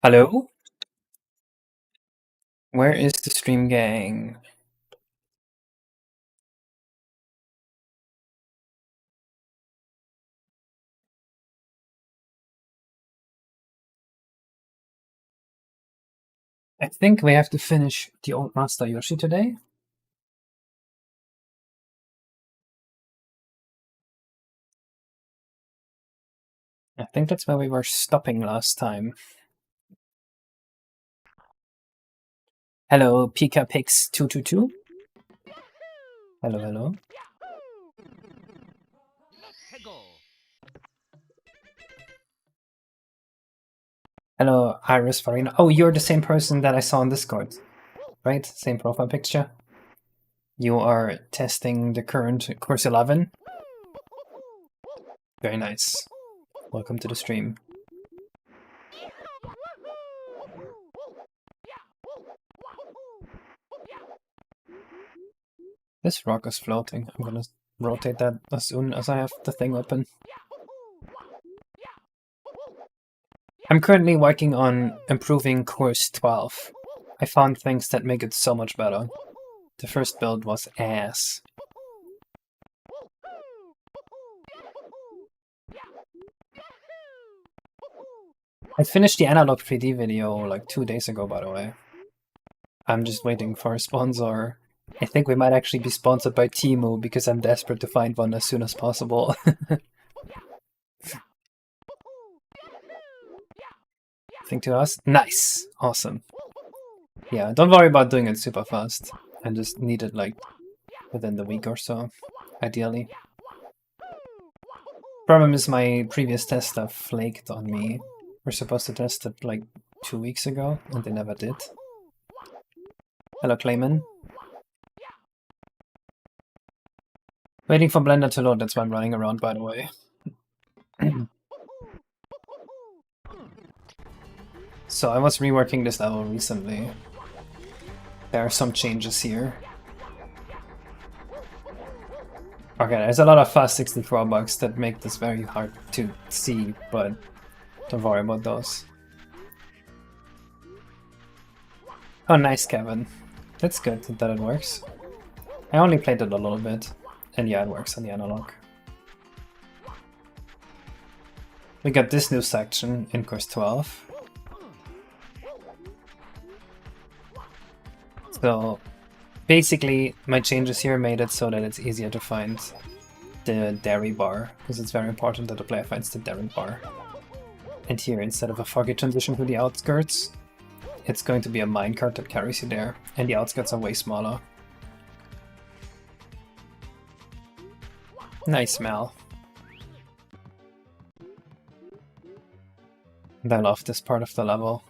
Hello? Where is the stream gang? I think we have to finish the old Master Yoshi today. I think that's where we were stopping last time. Hello, Pika Pix 222. Hello, hello. Hello, Iris Farina. Oh, you're the same person that I saw on Discord, right? Same profile picture. You are testing the current course 11. Very nice. Welcome to the stream. This rock is floating. I'm gonna rotate that as soon as I have the thing open. I'm currently working on improving course 12. I found things that make it so much better. The first build was ass. I finished the analog 3D video like 2 days ago, by the way. I'm just waiting for a sponsor. I think we might actually be sponsored by Temu because I'm desperate to find one as soon as possible. Think to us? Nice! Awesome. Yeah, don't worry about doing it super fast. I just need it like within the week or so, ideally. Problem is my previous tester flaked on me. We're supposed to test it like 2 weeks ago, and they never did. Hello, Clayman. Waiting for Blender to load, that's why I'm running around, by the way. So I was reworking this level recently. There are some changes here. Okay, there's a lot of FAST64 bugs that make this very hard to see, but don't worry about those. Oh, nice, Kevin. That's good that it works. I only played it a little bit, and yeah, it works on the analog. We got this new section in course 12. So basically, my changes here made it so that it's easier to find the dairy bar, because it's very important that the player finds the dairy bar. And here, instead of a foggy transition to the outskirts, it's going to be a minecart that carries you there, and the outskirts are way smaller. Nice smell. And I love this part of the level.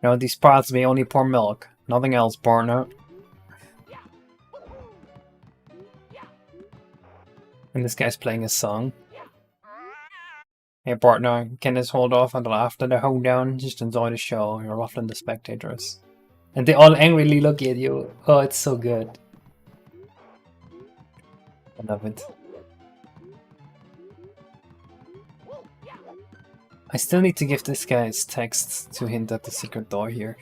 You know, these parts may only pour milk, nothing else, partner. And this guy's playing his song. Hey partner, can this hold off until after the hoedown? Just enjoy the show, you're ruffling the spectators. And they all angrily look at you. Oh, it's so good. I love it. I still need to give this guy's text to hint at the secret door here.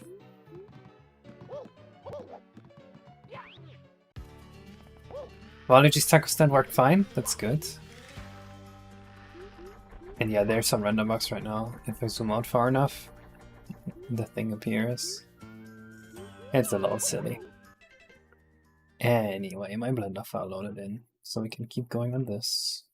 Waluigi's taco stand worked fine, that's good. And yeah, there's some random bugs right now. If I zoom out far enough, the thing appears. It's a little silly. Anyway, my Blender file loaded in, so we can keep going on this.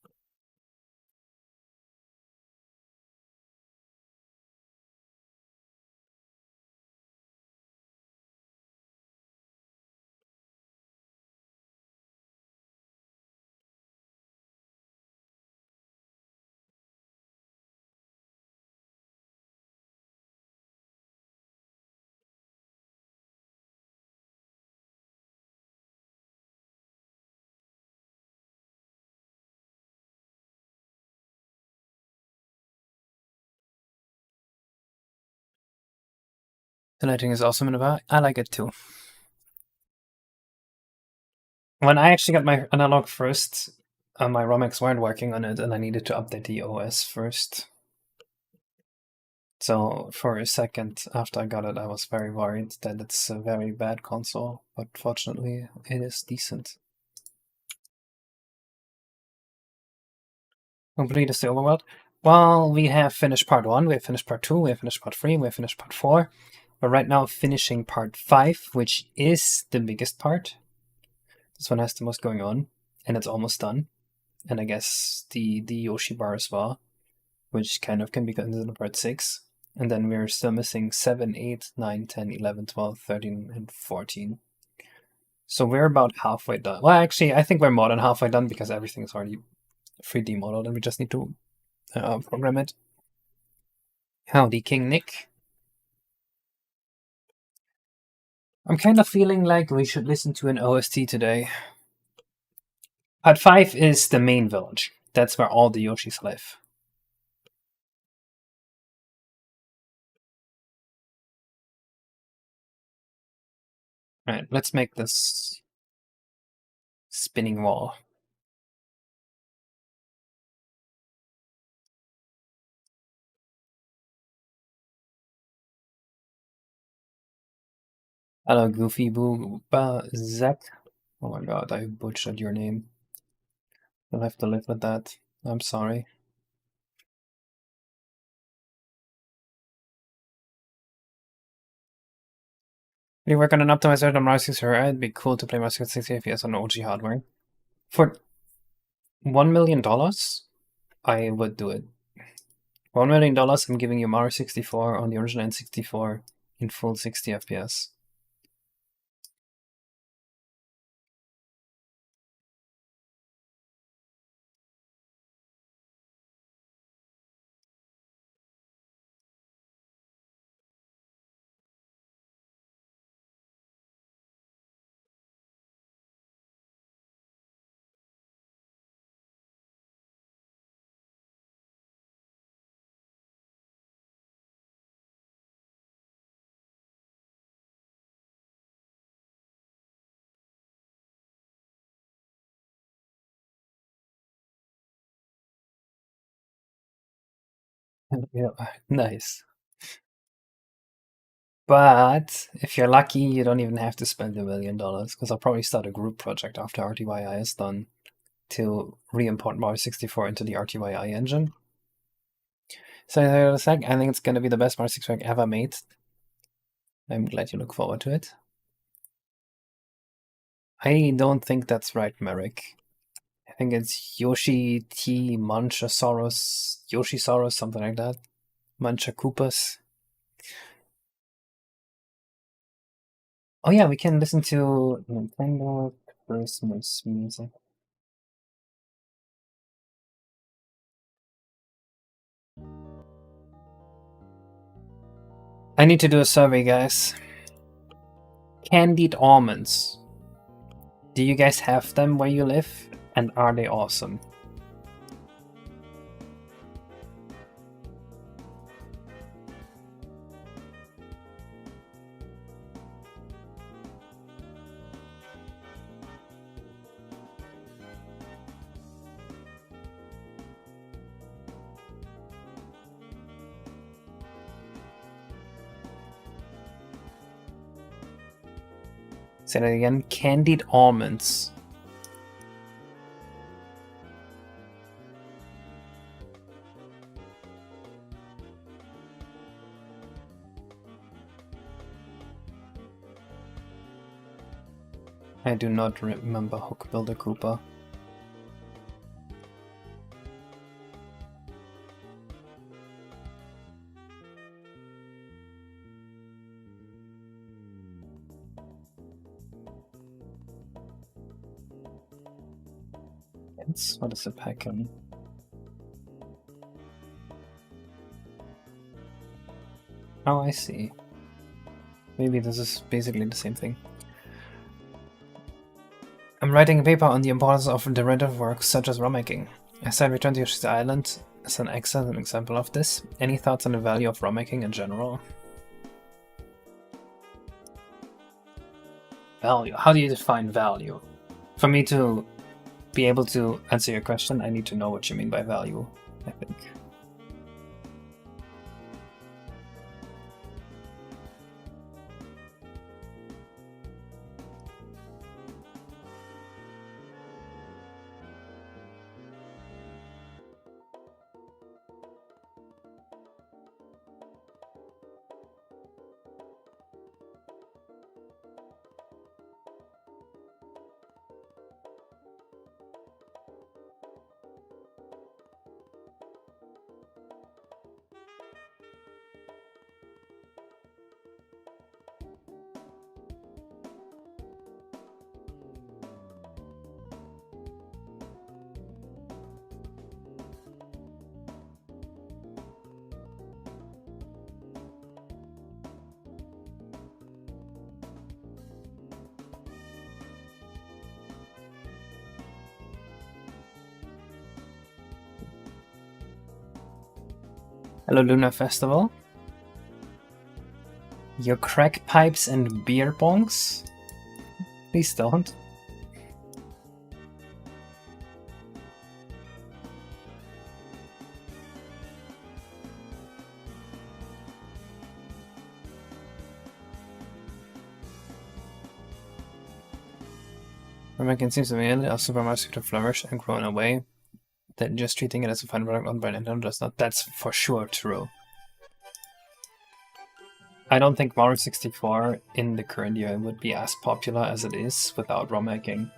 The lighting is awesome in the back. I like it too. When I actually got my analog first, my ROMX weren't working on it, and I needed to update the OS first. So for a second after I got it, I was very worried that it's a very bad console, but fortunately it is decent. Complete is the Overworld. Well, we have finished part 1, we have finished part 2, we have finished part 3, we have finished part 4. We're right now finishing part 5, which is the biggest part. This one has the most going on, and it's almost done. And I guess the Yoshi bar as well, which kind of can be considered part 6. And then we're still missing 7, 8, 9, 10, 11, 12, 13, and 14. So we're about halfway done. Well, actually, I think we're more than halfway done because everything is already 3D modeled and we just need to program it. Howdy, King Nick. I'm kind of feeling like we should listen to an OST today. Part 5 is the main village. That's where all the Yoshis live. Alright, let's make this spinning wall. Hello, Goofy Booba Zach. Oh my god, I butchered your name. You'll have to live with that. I'm sorry. If you work on an optimizer on Mario 64, it'd be cool to play Mario 60 FPS on OG hardware. For $1 million, I would do it. $1 million, I'm giving you Mario 64 on the original N64 in full 60 FPS. Yeah, nice. But if you're lucky, you don't even have to spend $1 million, because I'll probably start a group project after RTYI is done to re-import Mario 64 into the RTYI engine. So I think it's going to be the best Mario 64 ever made. I'm glad you look forward to it. I don't think that's right, Merrick. I think it's Yoshi T Manchasaurus, Yoshisaurus, something like that. Manchakoopas. Oh yeah, we can listen to Nintendo Christmas music. I need to do a survey, guys. Candied almonds. Do you guys have them where you live? And are they awesome? Say that again. Candied almonds. I do not remember Hook Builder Koopa. What is a pack-in? Oh, I see. Maybe this is basically the same thing. I'm writing a paper on the importance of derivative work such as ROM making. I said Return to Yoshi's Island is an excellent example of this. Any thoughts on the value of ROM making in general? Value. How do you define value? For me to be able to answer your question, I need to know what you mean by value, I think. Hello, Luna Festival. Your crack pipes and beer bongs? Please don't. American seems to be a Super Mario to flourish and grow in a way that just treating it as a final product on by Nintendo does not. That's for sure true. I don't think Mario 64 in the current year would be as popular as it is without ROM hacking.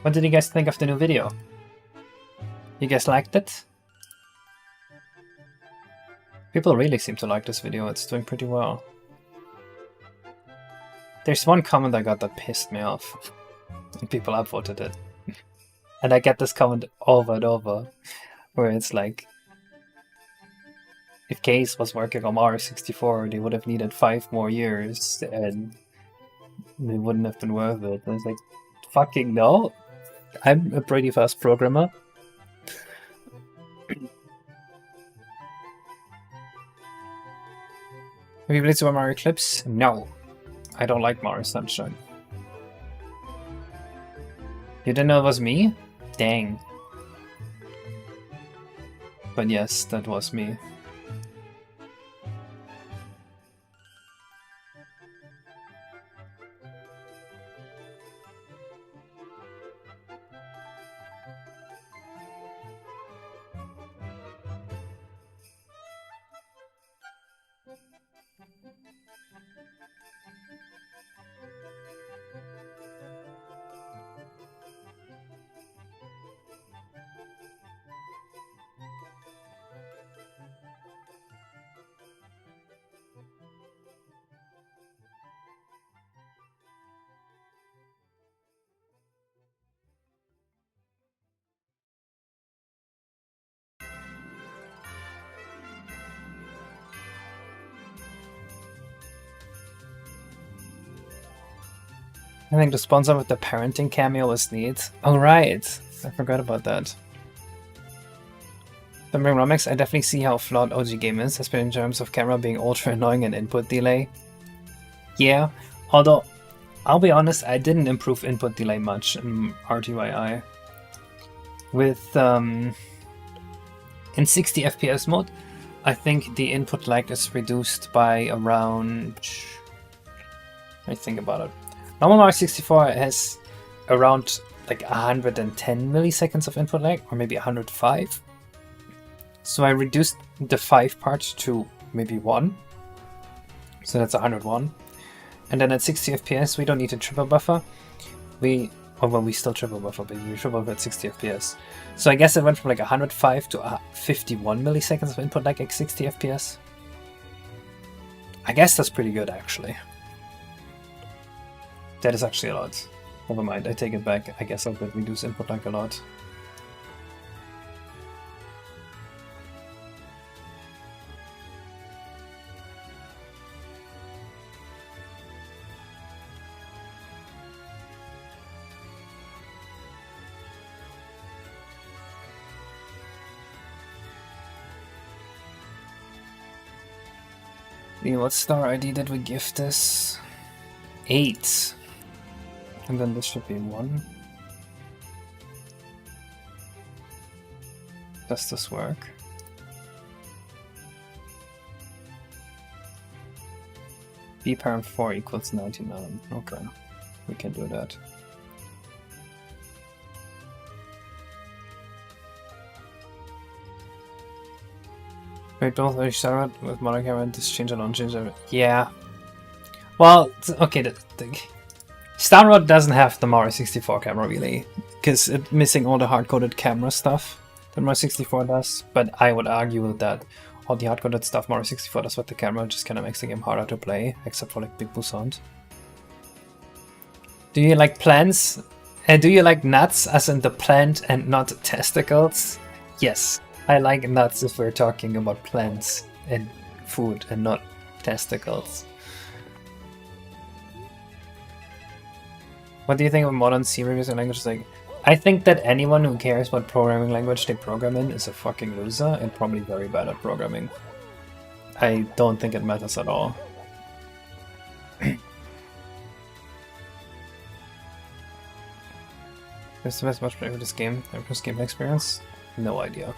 What did you guys think of the new video? You guys liked it? People really seem to like this video, it's doing pretty well. There's one comment I got that pissed me off. And people upvoted it. And I get this comment over and over, where it's like, if Case was working on Mario 64, they would have needed 5 more years, and it wouldn't have been worth it. And it's like, fucking no! I'm a pretty fast programmer. Have you played Super Mario Eclipse? No. I don't like Mario Sunshine. You didn't know it was me? Dang. But yes, that was me. I think the sponsor with the parenting cameo was neat. Oh right, I forgot about that. The Romex, I definitely see how flawed OG game is, especially in terms of camera being ultra annoying and input delay. Yeah, although, I'll be honest, I didn't improve input delay much in RTYI. With, in 60 FPS mode, I think the input lag is reduced by around... Let me think about it. Normal Mario 64 has around like 110 milliseconds of input lag, or maybe 105. So I reduced the 5 part to maybe 1. So that's 101. And then at 60 FPS we don't need a triple buffer. We still triple buffer, but we triple buffer at 60 FPS. So I guess it went from like 105 to 51 milliseconds of input lag at 60 FPS. I guess that's pretty good actually. That is actually a lot. Never mind, I take it back. I guess I could reduce input lag a lot. What star ID did we give this? 8. And then this should be 1. Does this work? B parent 4 equals 99. Okay, we can do that. Wait, both are started with modern camera and this change alone change everything. Yeah. Well, okay, the Star Rod doesn't have the Mario 64 camera really, because it's missing all the hard-coded camera stuff that Mario 64 does, but I would argue that all the hard-coded stuff Mario 64 does with the camera just kind of makes the game harder to play, except for like Big Boo Sound. Do you like plants And do you like nuts as in the plant and not testicles? Yes, I like nuts if we're talking about plants and food and not testicles. What do you think of modern C reviews and languages? Like, I think that anyone who cares what programming language they program in is a fucking loser and probably very bad at programming. I don't think it matters at all. Is the best much play for this game? First game experience? No idea.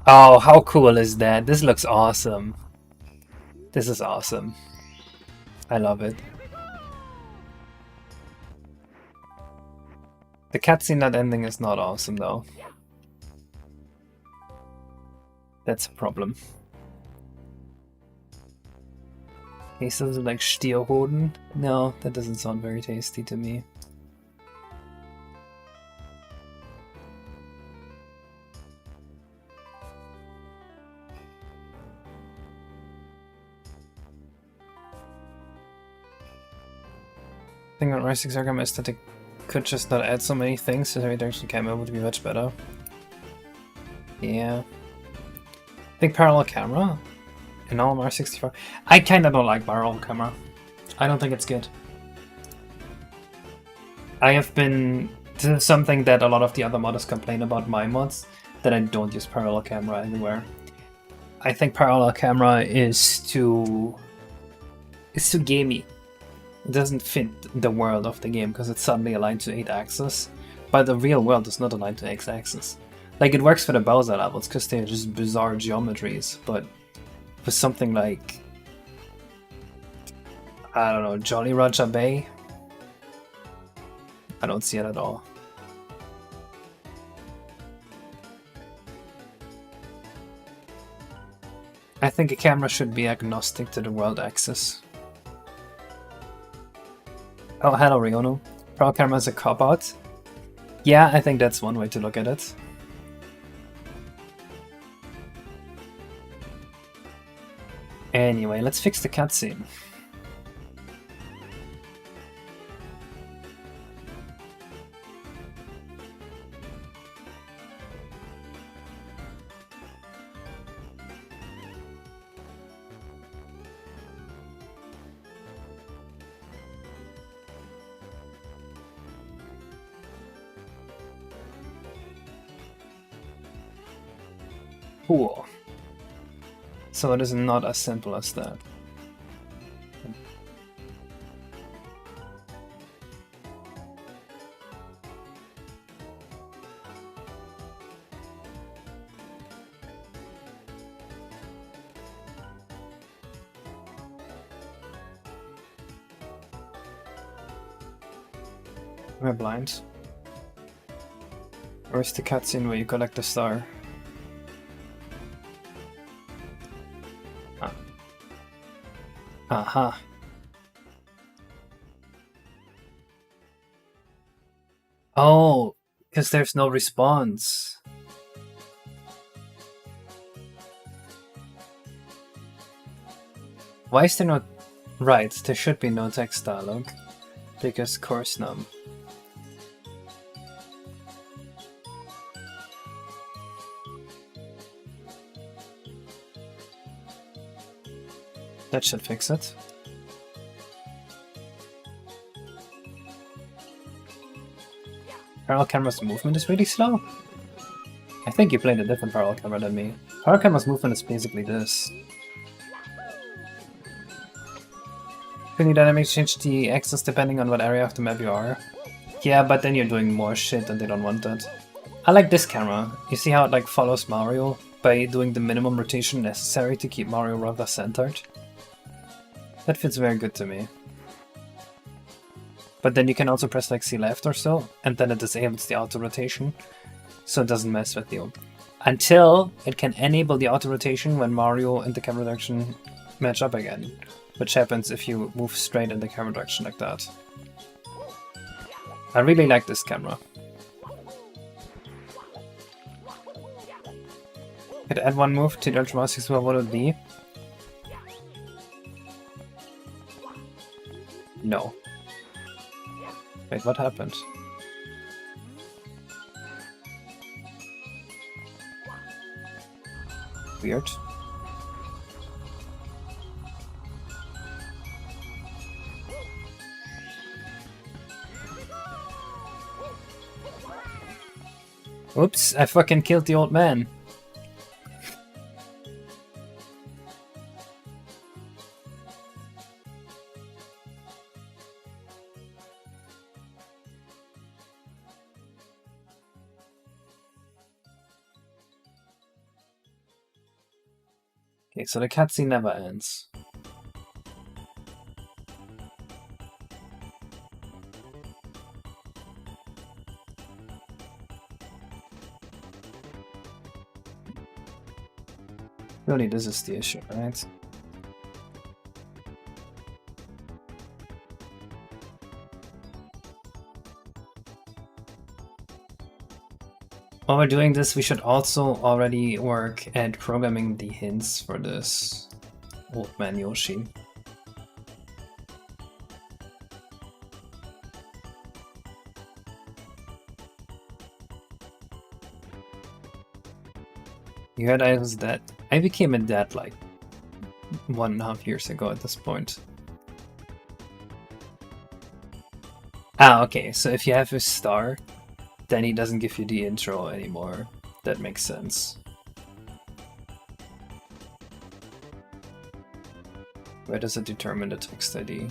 Oh, how cool is that? This looks awesome. This is awesome. I love it. The cutscene not ending is not awesome though. That's a problem. Tastes like Stierhoden? No, that doesn't sound very tasty to me. I think on R6 aesthetic could just not add so many things, so every direction camera would be much better. Yeah. I think parallel camera in all R64. I kinda don't like parallel camera. I don't think it's good. I have been... This is something that a lot of the other modders complain about my mods, that I don't use parallel camera anywhere. I think parallel camera is too gamey. It doesn't fit the world of the game because it's suddenly aligned to 8-axis, but the real world is not aligned to X-axis. Like, it works for the Bowser levels because they're just bizarre geometries, but for something like, I don't know, Jolly Roger Bay, I don't see it at all. I think a camera should be agnostic to the world axis. Oh, hello, Riono. Pro camera is a cop-out? Yeah, I think that's one way to look at it. Anyway, let's fix the cutscene. Cool. So it is not as simple as that. Am I blind? Where's the cutscene where you collect the star? Aha. Oh, because there's no response. Why is there no... Right, there should be no text dialogue. Because course num. That should fix it. Parallel camera's movement is really slow? I think you played a different parallel camera than me. Parallel camera's movement is basically this. Can you dynamically change the axis depending on what area of the map you are? Yeah, but then you're doing more shit and they don't want that. I like this camera. You see how it like follows Mario by doing the minimum rotation necessary to keep Mario rather centered? That fits very good to me. But then you can also press like C left or so, and then it disables the auto rotation, so it doesn't mess with you. Until it can enable the auto rotation when Mario and the camera direction match up again, which happens if you move straight in the camera direction like that. I really like this camera. Could add one move to the Ultra Master Super, what would it be? No. Wait, what happened? Weird. Oops, I fucking killed the old man. Okay, so the cutscene never ends. Really, this is the issue, right? While we're doing this, we should also already work at programming the hints for this old man Yoshi. You heard I was dead? I became a dad like 1.5 years ago at this point. Ah, okay, so if you have a star, then he doesn't give you the intro anymore. That makes sense. Where does it determine the text ID?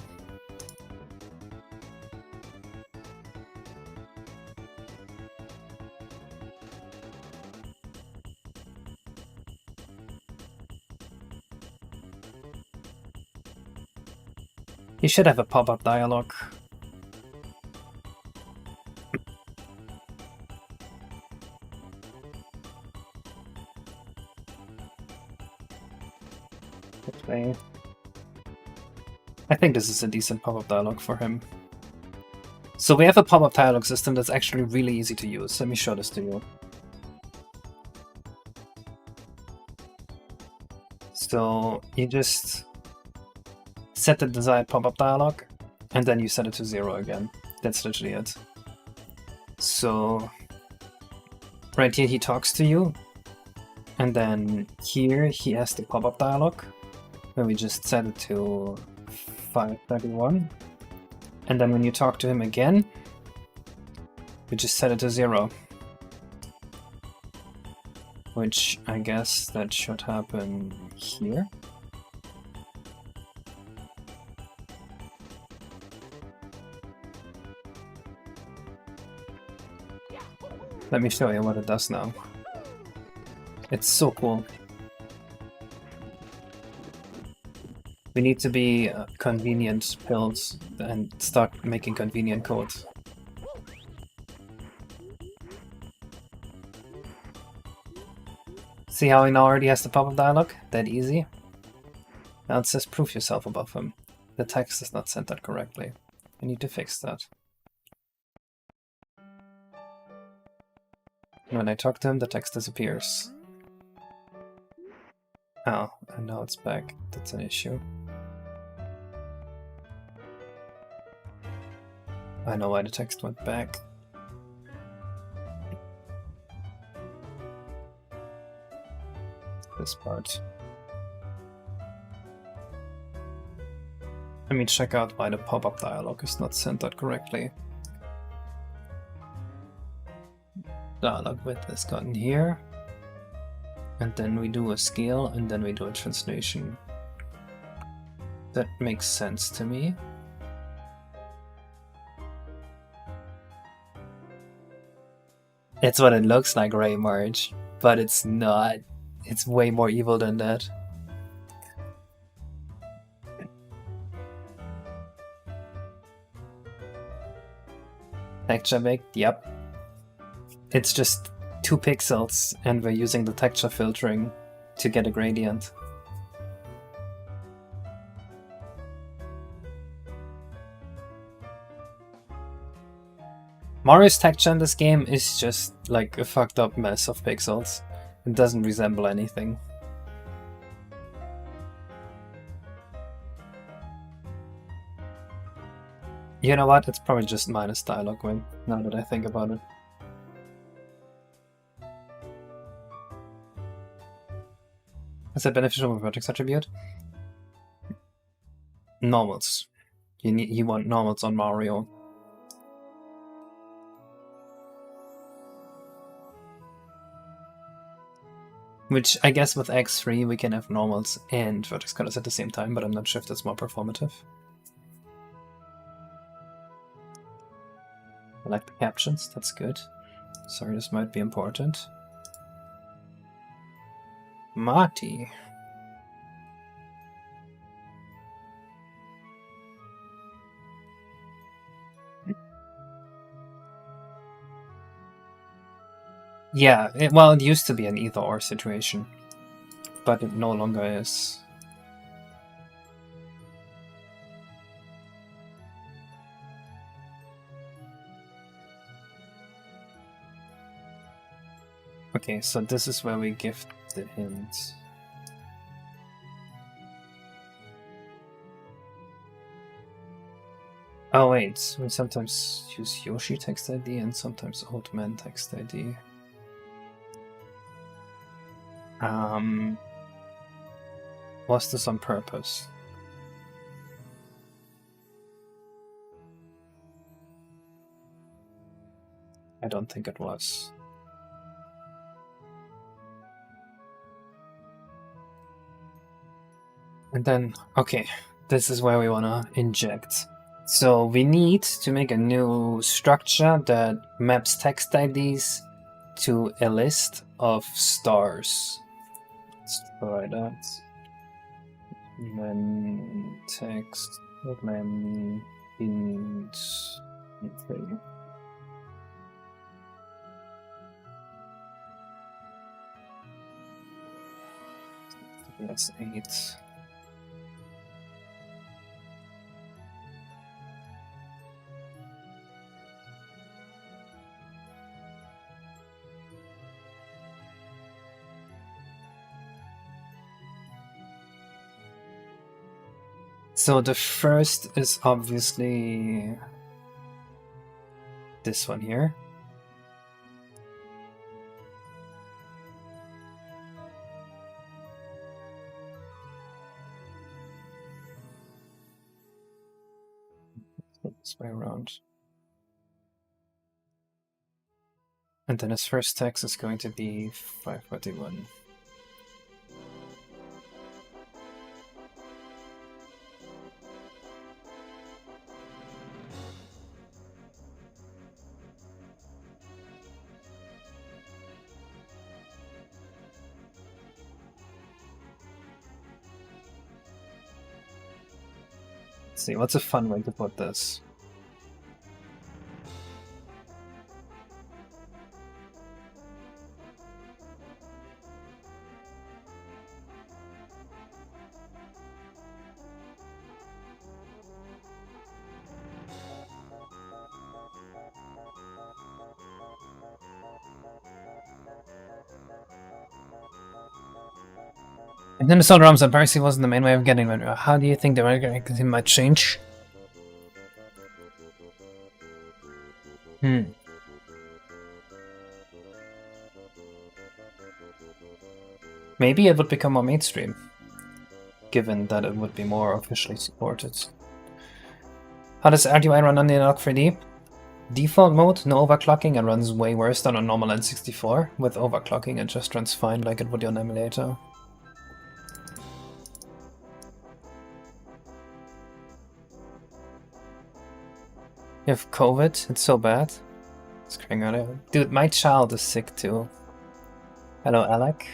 You should have a pop-up dialogue. Okay. I think this is a decent pop-up dialogue for him. So we have a pop-up dialogue system that's actually really easy to use. Let me show this to you. So you just set the desired pop-up dialogue, and then you set it to 0 again. That's literally it. So right here he talks to you, and then here he has the pop-up dialogue, where we just set it to 531. And then when you talk to him again, we just set it to 0. Which I guess that should happen here. Let me show you what it does now. It's so cool. We need to be convenient pills and start making convenient code. See how he now already has the pop-up dialogue? That easy. Now it says prove yourself above him. The text is not centered correctly. I need to fix that. When I talk to him, the text disappears. Oh, and now it's back. That's an issue. I know why the text went back. This part. Let me check out why the pop-up dialogue is not centered correctly. Dialogue width is gotten here. And then we do a scale, and then we do a translation. That makes sense to me. It's what it looks like, Ray Marge, but it's not. It's way more evil than that. Texture baked? Yep. It's just 2 pixels, and we're using the texture filtering to get a gradient. Mario's texture in this game is just like a fucked up mess of pixels. It doesn't resemble anything. You know what? It's probably just minus dialogue win, now that I think about it. Is that beneficial with vertex attribute? Normals. You want normals on Mario. Which I guess with X3 we can have normals and vertex colors at the same time, but I'm not sure if that's more performative. I like the captions, that's good. Sorry, this might be important. Marty. Yeah, well, it used to be an either-or situation, but it no longer is. Okay, so this is where we give the hint. Oh wait, we sometimes use Yoshi text ID and sometimes Old Man text ID. Was this on purpose? I don't think it was. And then, okay, this is where we wanna inject. So we need to make a new structure that maps text IDs to a list of stars. Let's try that. Then text, then int. Okay. That's 8. So the first is obviously this one here. This way around. And then his first text is going to be 541. Let's see, what's a fun way to put this? And then the Solar Arms and Percy wasn't the main way of getting it. How do you think the mechanism might change? Maybe it would become more mainstream, given that it would be more officially supported. How does RTY run on the Analog 3D? Default mode, no overclocking, and runs way worse than on normal N64. With overclocking, it just runs fine like it would on emulator. You have COVID? It's so bad. It's crying out. Dude, my child is sick too. Hello, Alec.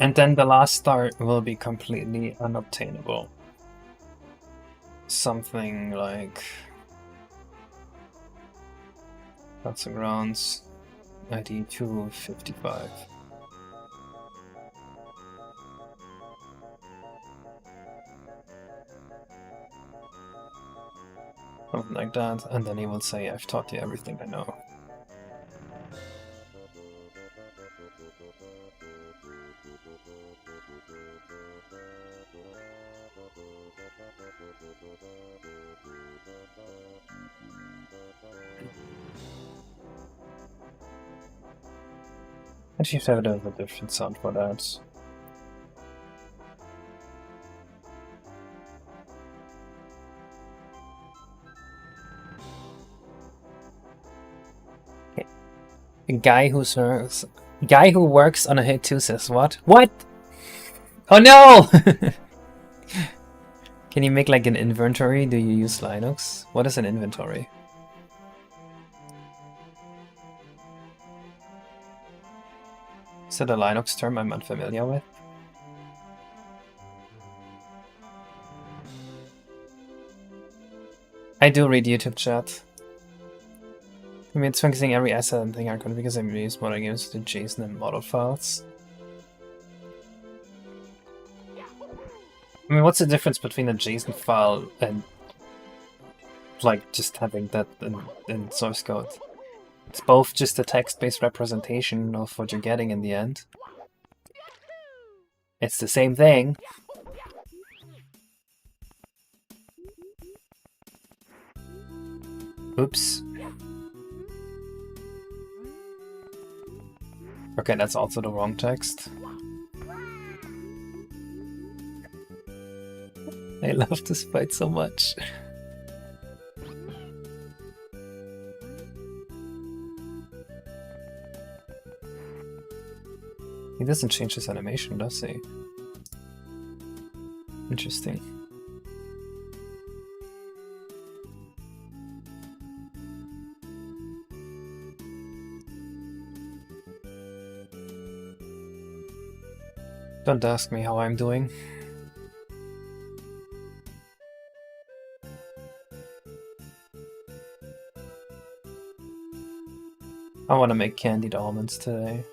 And then the last star will be completely unobtainable. Something like... That's the grounds. ID 255. Something like that, and then he will say, I've taught you everything I know. I should have a different sound for that. A guy who works on a hit 2 says what? What? Oh no! Can you make like an inventory? Do you use Linux? What is an inventory? Is that a Linux term I'm unfamiliar with? I do read YouTube chat. I mean, it's focusing every asset and thing icon because I'm using modding games to JSON and model files. I mean, what's the difference between a JSON file and like just having that in source code? It's both just a text-based representation of what you're getting in the end. It's the same thing. Oops. Okay, that's also the wrong text. I love this fight so much. He doesn't change his animation, does he? Interesting. Don't ask me how I'm doing. I want to make candied almonds today.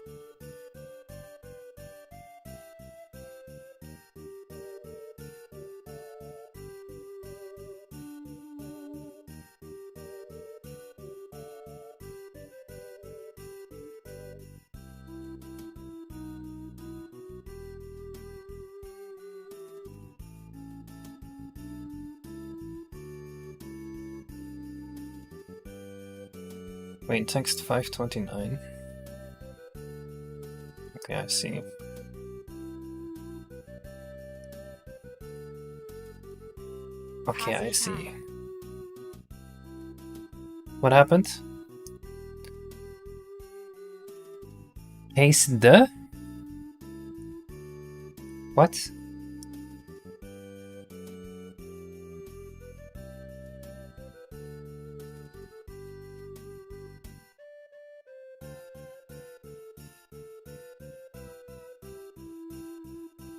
Wait, text 529. Okay, I see. Okay, I see. What happened? Haste the? What?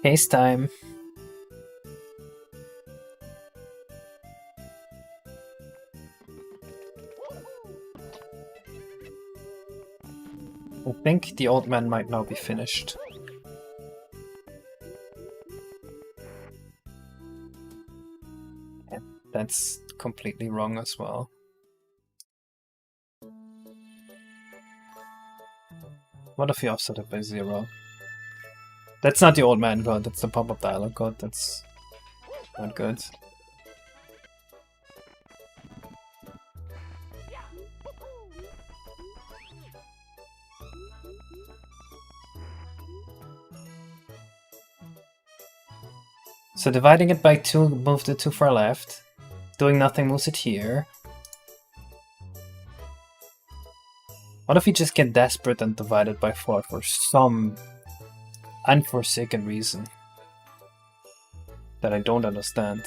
Haste time. I think the old man might now be finished. Yeah, that's completely wrong as well. What if you offset it by 0? That's not the old man code, that's the pop-up dialog code, that's not good. So dividing it by 2 moved it too far left. Doing nothing moves it here. What if we just get desperate and divide it by 4 for some unforsaken reason that I don't understand?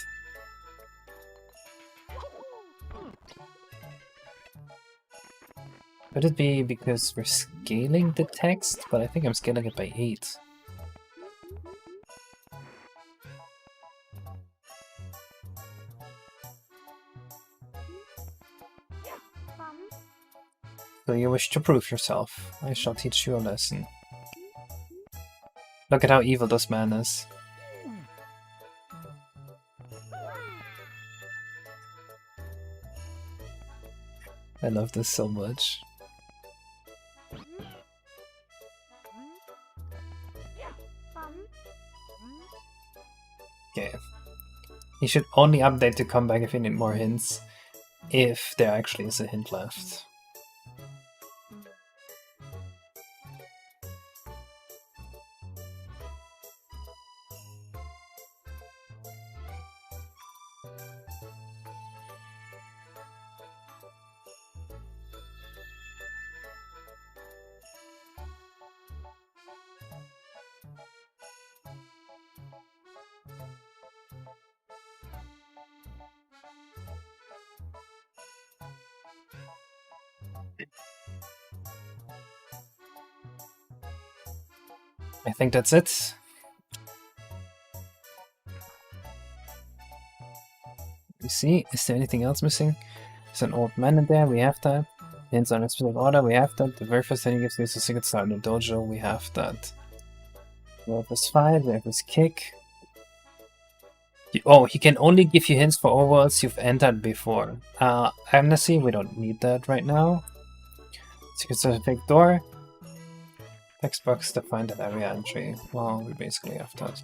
Could it be because we're scaling the text? But I think I'm scaling it by 8. So you wish to prove yourself. I shall teach you a lesson. Look at how evil this man is. I love this so much. Okay. You should only update to come back if you need more hints. If there actually is a hint left. I think that's it. You see, is there anything else missing? There's an old man in there, we have that. Hints on a specific order, we have that. The very first thing he gives you is a secret star in the dojo, we have that. We have his fight, we have his kick. Oh, he can only give you hints for overworlds you've entered before. Amnesty, we don't need that right now. Secret specific door. Text box to find that area entry. Well, we basically have that.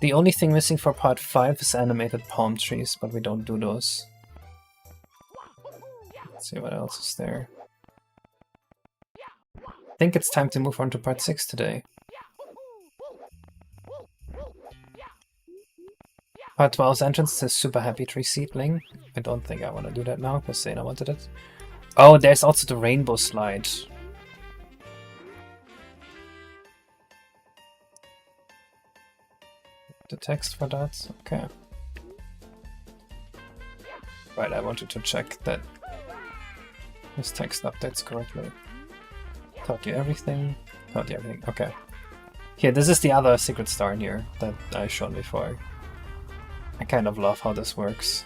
The only thing missing for part 5 is animated palm trees, but we don't do those. Let's see what else is there. I think it's time to move on to part 6 today. Part 12's entrance is Super Happy Tree Seedling. I don't think I want to do that now, because Sena wanted it. Oh, there's also the rainbow slide. The text for that? Okay. Right, I wanted to check that this text updates correctly. Taught you everything. Taught you everything. Okay. Here, this is the other secret star in here that I showed before. I kind of love how this works.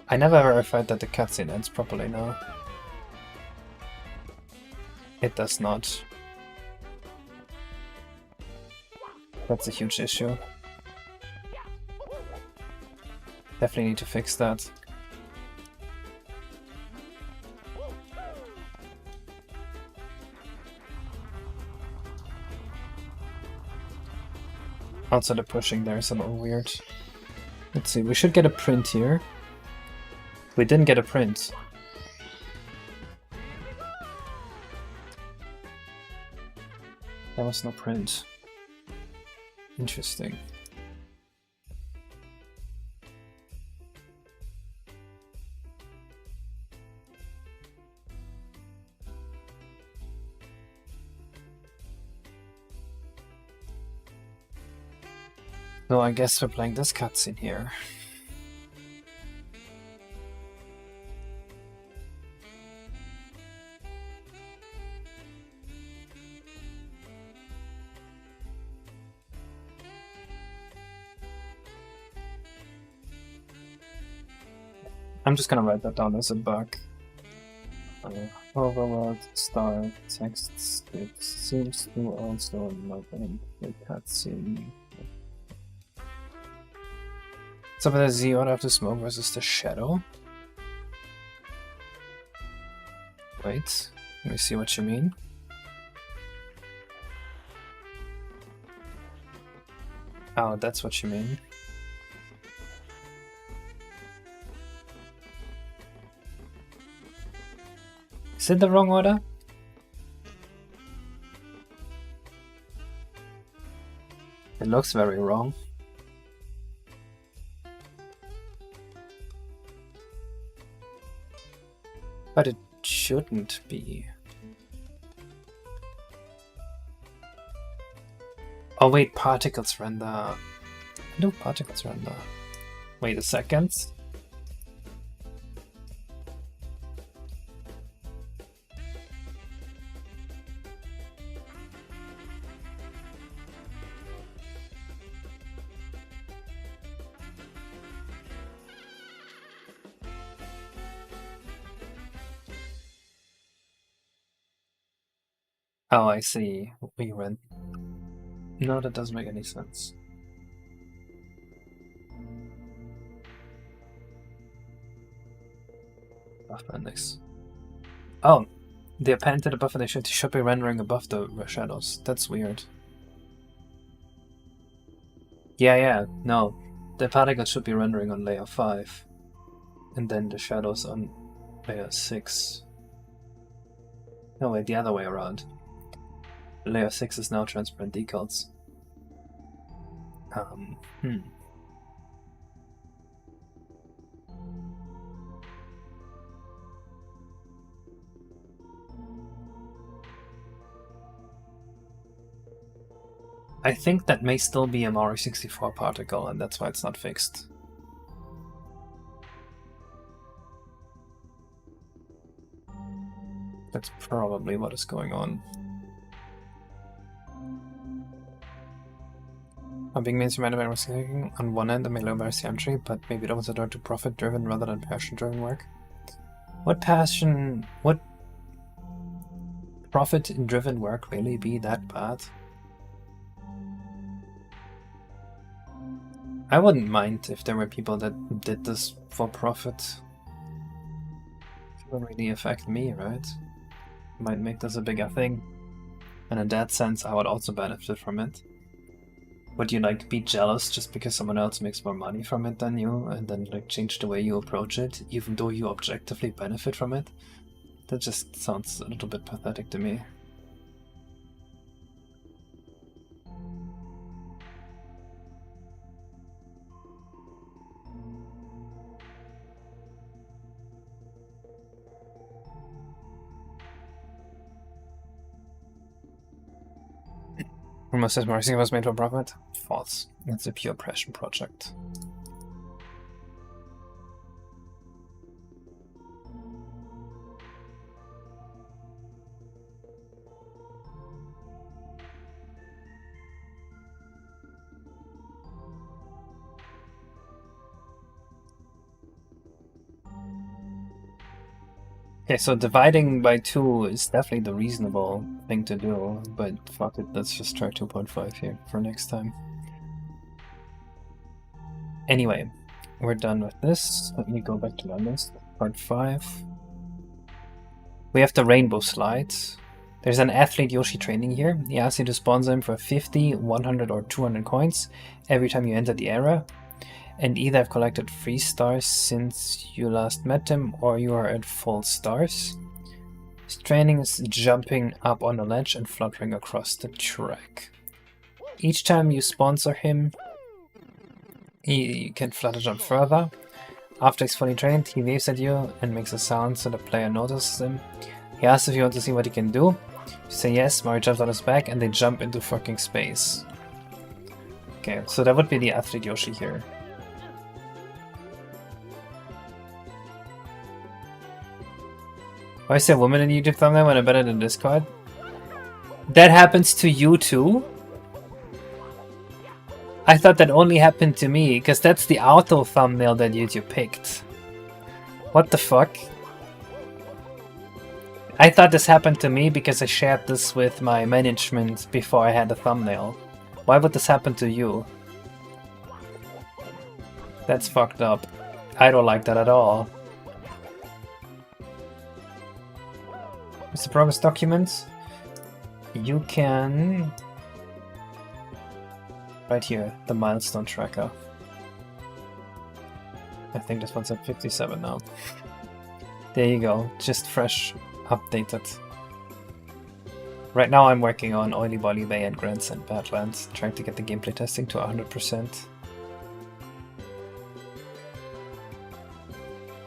I never verified that the cutscene ends properly now. It does not. That's a huge issue. Definitely need to fix that. Also the pushing there is a little weird. Let's see, we should get a print here. We didn't get a print. There was no print. Interesting. So I guess we're playing this cutscene here. I'm just gonna write that down as a bug. Overworld star text it seems to also not in the cutscene. So for the Z order of the smoke versus the shadow. Wait, let me see what you mean. Oh, that's what you mean. Is it the wrong order? It looks very wrong. But it shouldn't be. Oh wait, particles render. No particles render. Wait a second. Oh, I see. We rent. No, that doesn't make any sense. Buff index. Oh, the append to the buffer they should be rendering above the shadows. That's weird. Yeah, no. The particles should be rendering on layer 5. And then the shadows on layer 6. No, wait, the other way around. Layer 6 is now transparent decals. Hmm. I think that may still be a Mario 64 particle, and that's why it's not fixed. That's probably what is going on. I'm being mainstream anime on one end, I may low barrier entry, but maybe it opens the door to profit-driven rather than passion-driven work. What profit-driven work really be that bad? I wouldn't mind if there were people that did this for profit. It wouldn't really affect me, right? Might make this a bigger thing. And in that sense, I would also benefit from it. Would you like be jealous just because someone else makes more money from it than you, and then like change the way you approach it, even though you objectively benefit from it? That just sounds a little bit pathetic to me. Rumor says Marcy was made for profit? False. It's a pure passion project. Okay, so dividing by 2 is definitely the reasonable thing to do, but fuck it, let's just try 2.5 here for next time. Anyway, we're done with this. Let me go back to my list. Part 5. We have the rainbow slides. There's an athlete Yoshi training here. He asks you to sponsor him for 50, 100 or 200 coins every time you enter the area, and either have collected 3 stars since you last met him, or you are at full stars. His training is jumping up on a ledge and fluttering across the track. Each time you sponsor him, he can flutter jump further. After he's fully trained, he waves at you and makes a sound so the player notices him. He asks if you want to see what he can do. You say yes, Mario jumps on his back and they jump into fucking space. Okay, so that would be the athlete Yoshi here. Why is there a woman in the YouTube thumbnail when I bet it in Discord? That happens to you too? I thought that only happened to me, because that's the auto thumbnail that YouTube picked. What the fuck? I thought this happened to me because I shared this with my management before I had a thumbnail. Why would this happen to you? That's fucked up. I don't like that at all. What's the progress document? You can... Right here, the milestone tracker. I think this one's at 57 now. There you go, just fresh, updated. Right now I'm working on Oily Bolly Bay and Grandstand Badlands, trying to get the gameplay testing to 100%.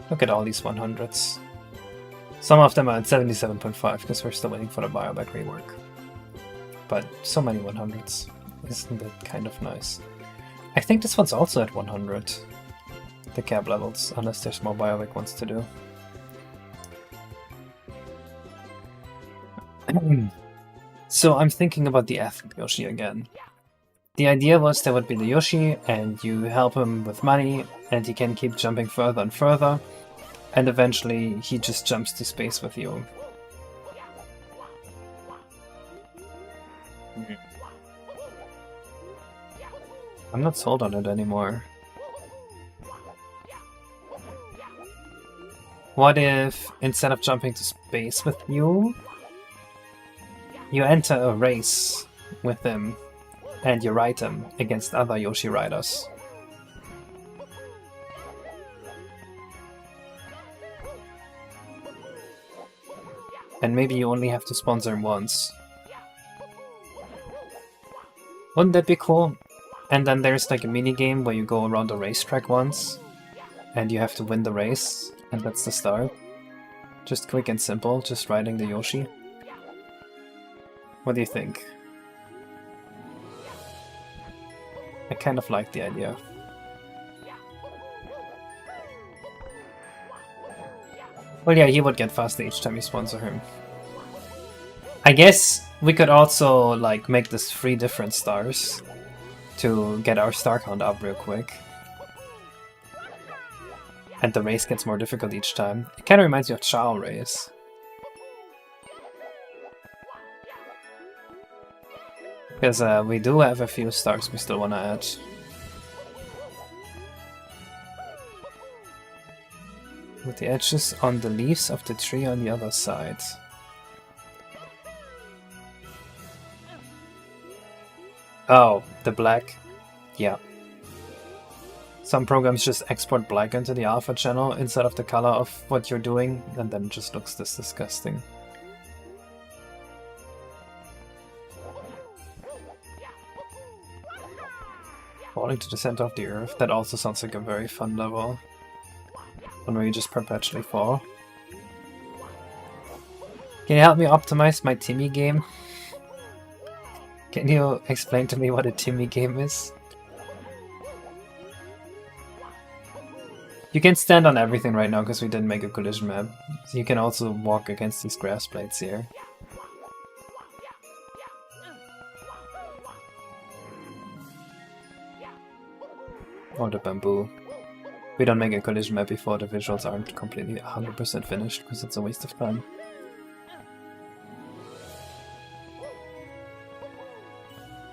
Look at all these 100s. Some of them are at 77.5 because we're still waiting for the bioback rework. But so many 100s. Isn't that kind of nice? I think this one's also at 100. The cap levels, unless there's more bioback ones to do. So I'm thinking about the athlete Yoshi again. The idea was there would be the Yoshi, and you help him with money, and he can keep jumping further and further, and eventually he just jumps to space with you. I'm not sold on it anymore. What if, instead of jumping to space with you, you enter a race with him and you ride him against other Yoshi riders? And maybe you only have to sponsor him once. Wouldn't that be cool? And then there's like a mini game where you go around a racetrack once and you have to win the race, and that's the start. Just quick and simple, just riding the Yoshi. What do you think? I kind of like the idea. Well, yeah, he would get faster each time you sponsor him. I guess we could also like make this 3 different stars to get our star count up real quick. And the race gets more difficult each time. It kind of reminds me of Chao Race. Because we do have a few stars we still want to add. With the edges on the leaves of the tree on the other side. Oh, the black. Yeah. Some programs just export black into the alpha channel instead of the color of what you're doing, and then it just looks this disgusting. Falling to the center of the earth, that also sounds like a very fun level. One where you just perpetually fall. Can you help me optimize my Timmy game? Can you explain to me what a Timmy game is? You can stand on everything right now because we didn't make a collision map. So you can also walk against these grass plates here. Or the bamboo. We don't make a collision map before the visuals aren't completely 100% finished because it's a waste of time.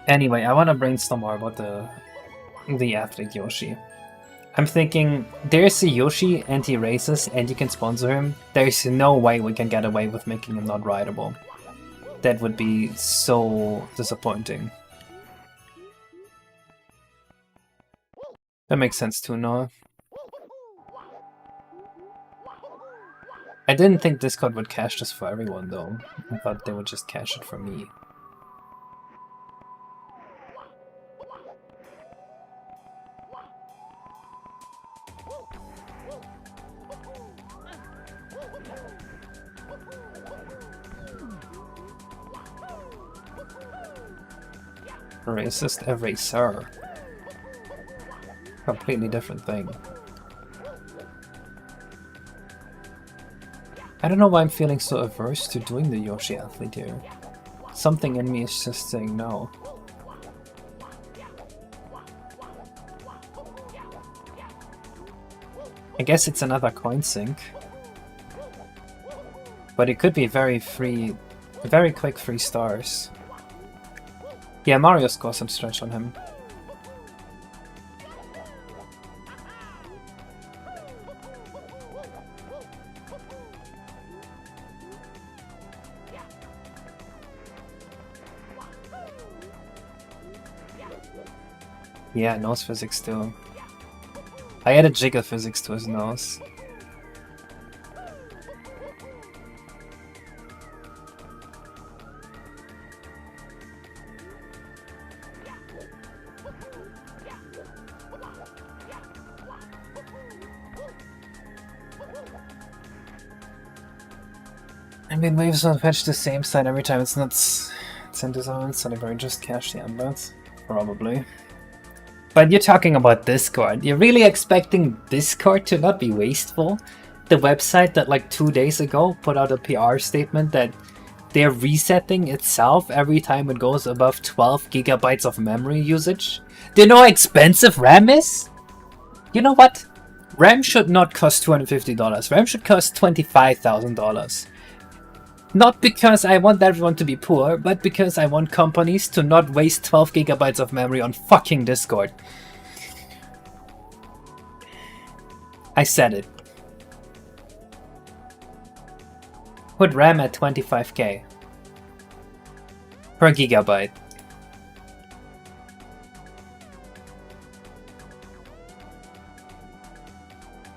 Anyway, I want to brainstorm more about the athlete Yoshi. I'm thinking, there's a Yoshi and he races and you can sponsor him. There's no way we can get away with making him not rideable. That would be so disappointing. That makes sense too, Noah. I didn't think Discord would cache this for everyone though. I thought they would just cache it for me. Racist eraser. Completely different thing. I don't know why I'm feeling so averse to doing the Yoshi athlete here. Something in me is just saying no. I guess it's another coin sink. But it could be very quick 3 stars. Yeah, Mario scores some stretch on him. Yeah, nose physics too. I added jiggle physics to his nose. I mean, waves will fetch the same side every time it's not sent to someone, so they're going to just cache the embeds? Probably. But you're talking about Discord. You're really expecting Discord to not be wasteful? The website that like 2 days ago put out a PR statement that they're resetting itself every time it goes above 12 gigabytes of memory usage? Do you know how expensive RAM is? You know what? RAM should not cost $250. RAM should cost $25,000. Not because I want everyone to be poor, but because I want companies to not waste 12 gigabytes of memory on fucking Discord. I said it. Put RAM at 25k per gigabyte.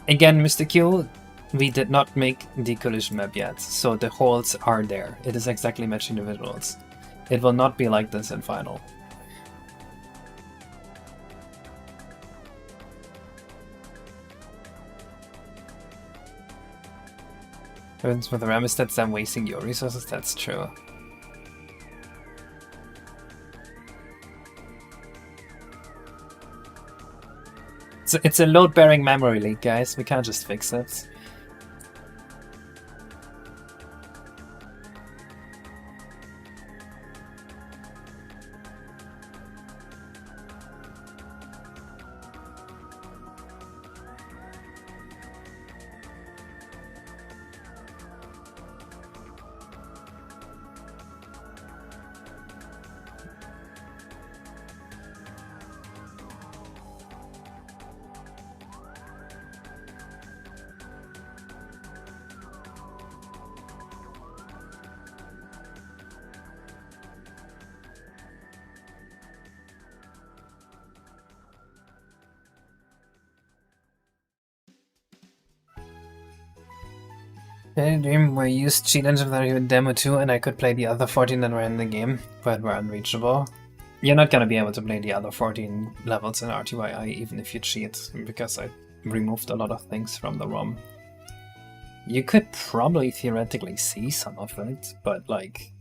Again, Mr. Q, we did not make the collision map yet, so the holes are there. It is exactly matching the visuals. It will not be like this in Final. With the RAM is that I'm wasting your resources, that's true. It's a load-bearing memory leak, guys. We can't just fix it. Dream where you used cheat engine that in demo 2 and I could play the other 14 that were in the game, but were unreachable. You're not gonna be able to play the other 14 levels in RTYI even if you cheat, because I removed a lot of things from the ROM. You could probably theoretically see some of it, but like,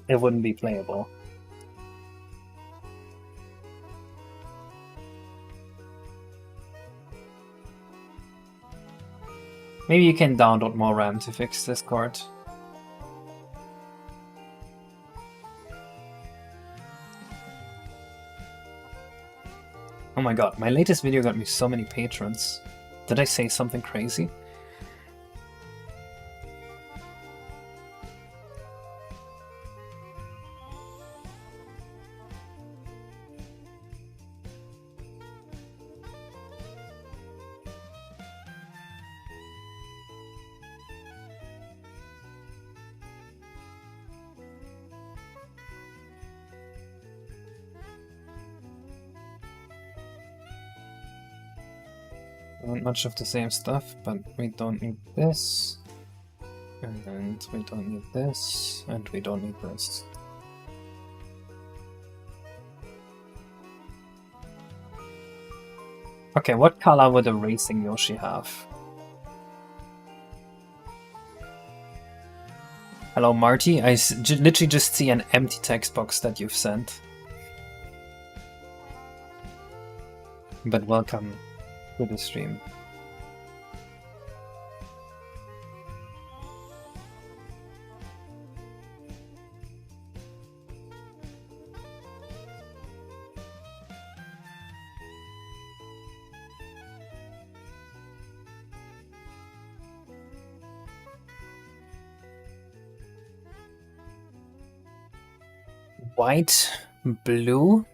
it wouldn't be playable. Maybe you can download more RAM to fix Discord. Oh my god, my latest video got me so many patrons. Did I say something crazy? Not much of the same stuff, but we don't need this, and we don't need this, and we don't need this. Okay, what color would a racing Yoshi have? Hello Marty, I literally just see an empty text box that you've sent. But welcome to the stream. White, blue,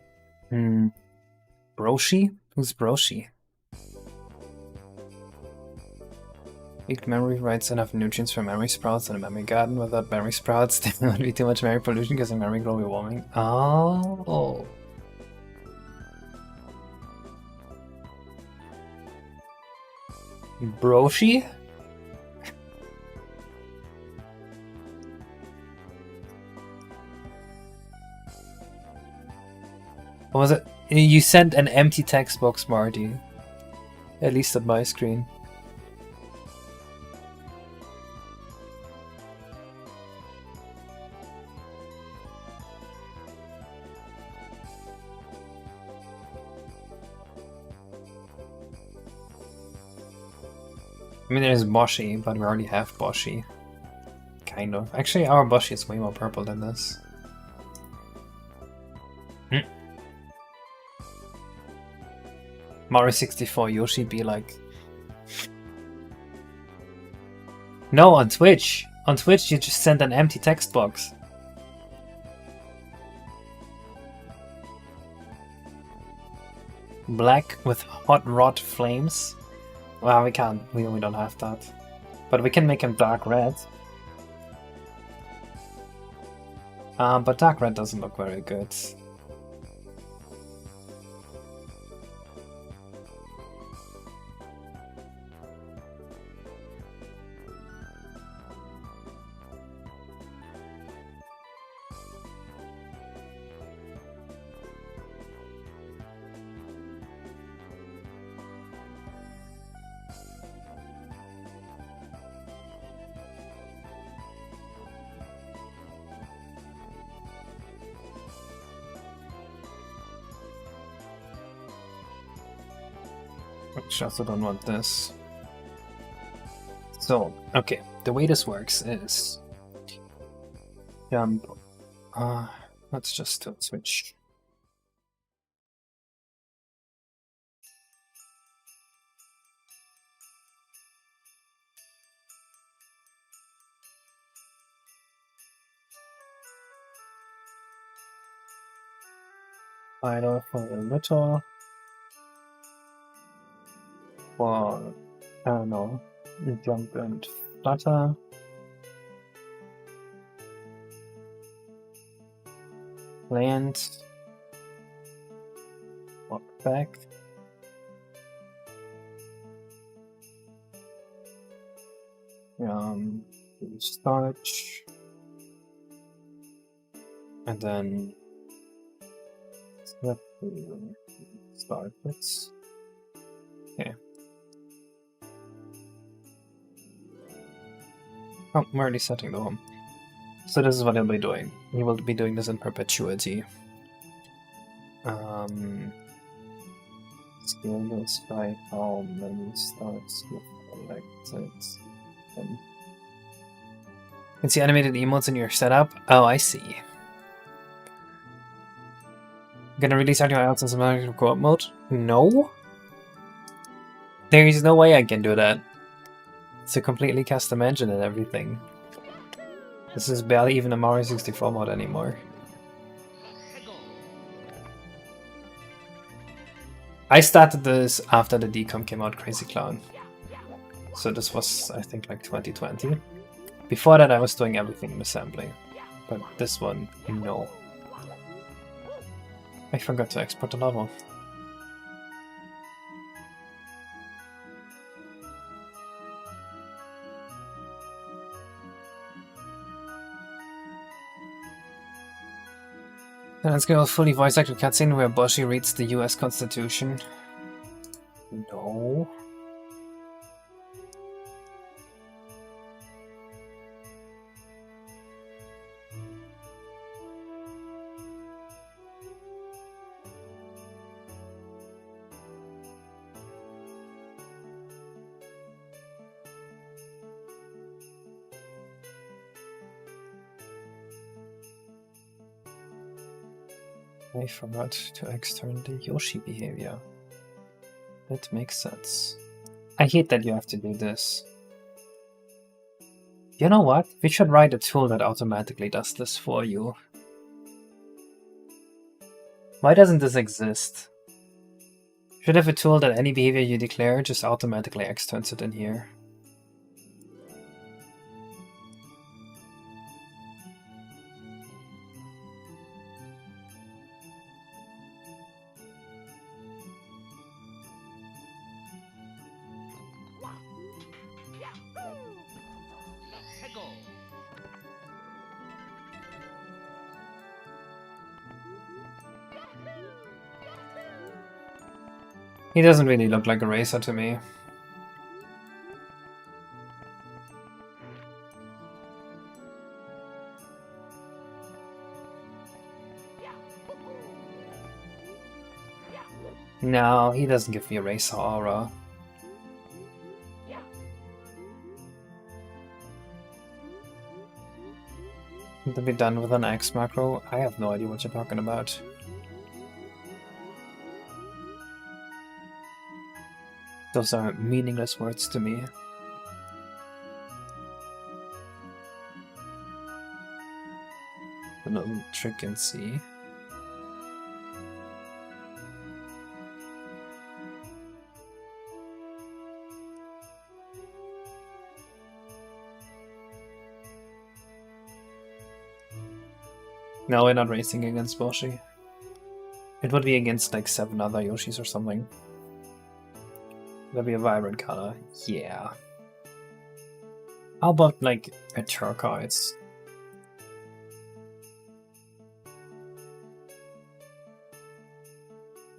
Broshi? Who's Broshi? Leaked memory writes enough nutrients for memory sprouts in a memory garden. Without memory sprouts, there would be too much memory pollution because of memory global warming. Oh. Broshi? What was it? You sent an empty text box, Marty. At least on my screen. I mean, there's Boshi, but we already have Boshi. Kind of. Actually, our Boshi is way more purple than this. Mario 64 Yoshi be like... No, on Twitch! On Twitch, you just send an empty text box. Black with hot rod flames. Well, we can't. We don't have that. But we can make him dark red. But dark red doesn't look very good. I also don't want this. So, okay, the way this works is jump. Let's just switch. Idle for a little. For I don't know, jump and flutter. Land. Walk back. Starch. And then start it. Okay. Oh, I'm already setting the home. So this is what I'll be doing. He will be doing this in perpetuity. Scale goes by how many starts you collected. You can see animated emotes in your setup. Oh, I see. Gonna release audio outs in some co-op mode? No? There is no way I can do that. It's a completely custom engine and everything. This is barely even a Mario 64 mod anymore. I started this after the decom came out, Crazy Clown. So this was, I think, like 2020. Before that I was doing everything in assembly. But this one, no. I forgot to export the level. Let's go a fully voice acted cutscene where Boshi reads the US Constitution. No. I forgot to extern the Yoshi behavior. That makes sense. I hate that you have to do this. You know what? We should write a tool that automatically does this for you. Why doesn't this exist? Should have a tool that any behavior you declare just automatically externs it in here. He doesn't really look like a racer to me. No, he doesn't give me a racer aura. To be done with an X macro? I have no idea what you're talking about. Those are meaningless words to me. a little trick and see. No, we're not racing against Yoshi. It would be against like 7 other Yoshis or something. That'd be a vibrant color. Yeah. How about like a turquoise?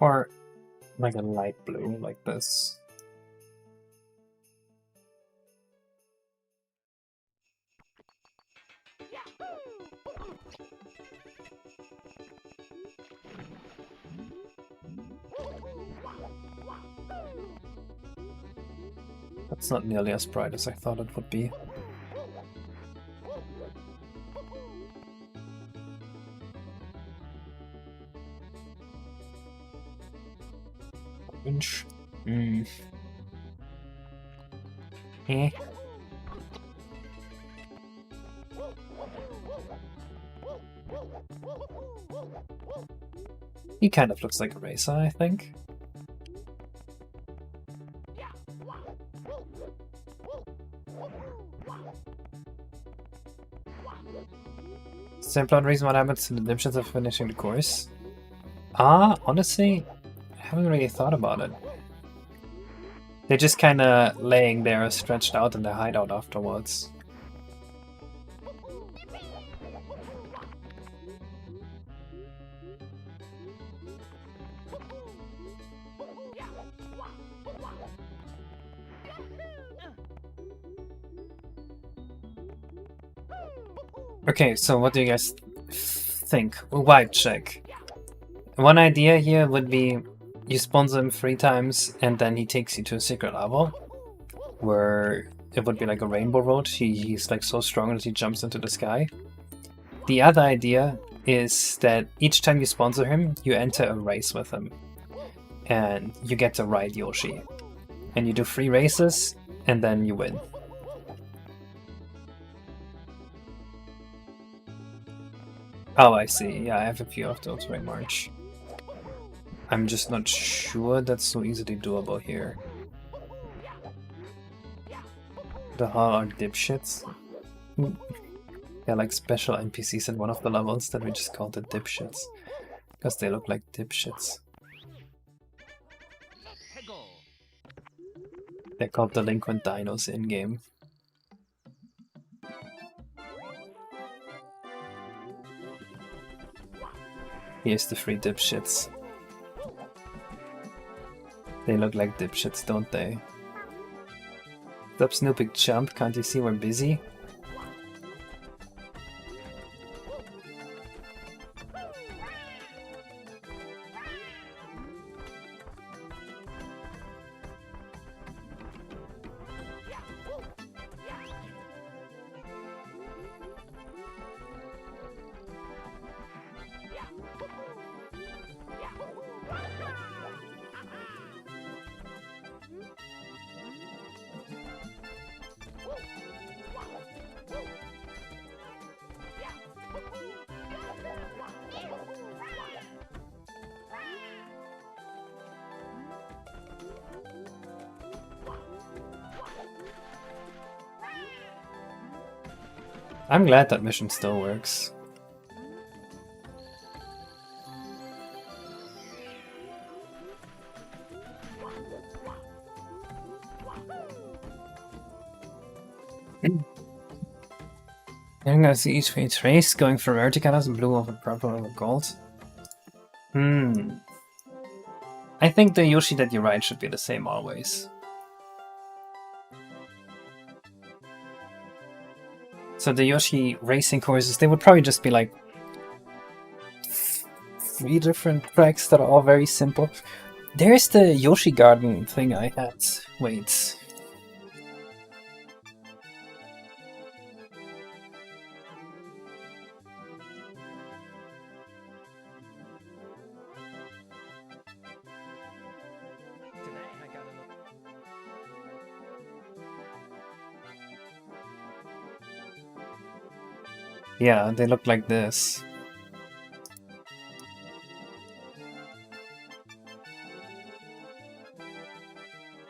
Or like a light blue like this. That's not nearly as bright as I thought it would be. Orange. Eh. He kind of looks like a racer, I think. Simple reason what happens to the dipshits of finishing the course. Honestly, I haven't really thought about it. They're just kinda laying there stretched out in their hideout afterwards. Okay, so what do you guys think? Vibe check. One idea here would be you sponsor him 3 times and then he takes you to a secret level where it would be like a rainbow road. He's like so strong that he jumps into the sky. The other idea is that each time you sponsor him, you enter a race with him and you get to ride Yoshi. And you do 3 races and then you win. Oh, I see. Yeah, I have a few of those right, March. I'm just not sure that's so easily doable here. The hell are dipshits? Yeah, like special NPCs in one of the levels that we just called the dipshits. Because they look like dipshits. They're called delinquent dinos in-game. Here's the 3 dipshits. They look like dipshits, don't they? Stop snooping, chump. Can't you see we're busy? I'm glad that mission still works. I'm gonna see each race going for rarity colors, blue over purple over gold. I think the Yoshi that you ride should be the same always. So the Yoshi racing courses, they would probably just be like 3 different tracks that are all very simple. There's the Yoshi Garden thing I had. Wait. Yeah, they look like this.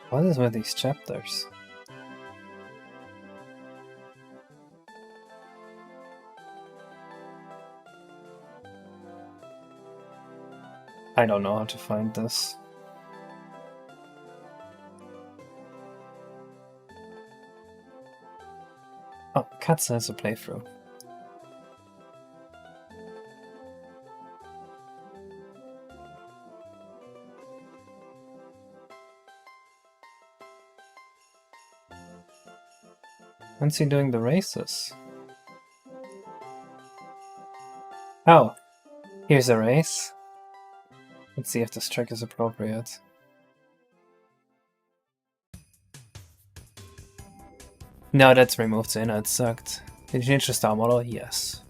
What is with these chapters? I don't know how to find this. Oh, Katze has a playthrough. When's he doing the races? Oh, here's a race. Let's see if this track is appropriate. No, that's removed, so it sucked. Did you change the star model? Yes.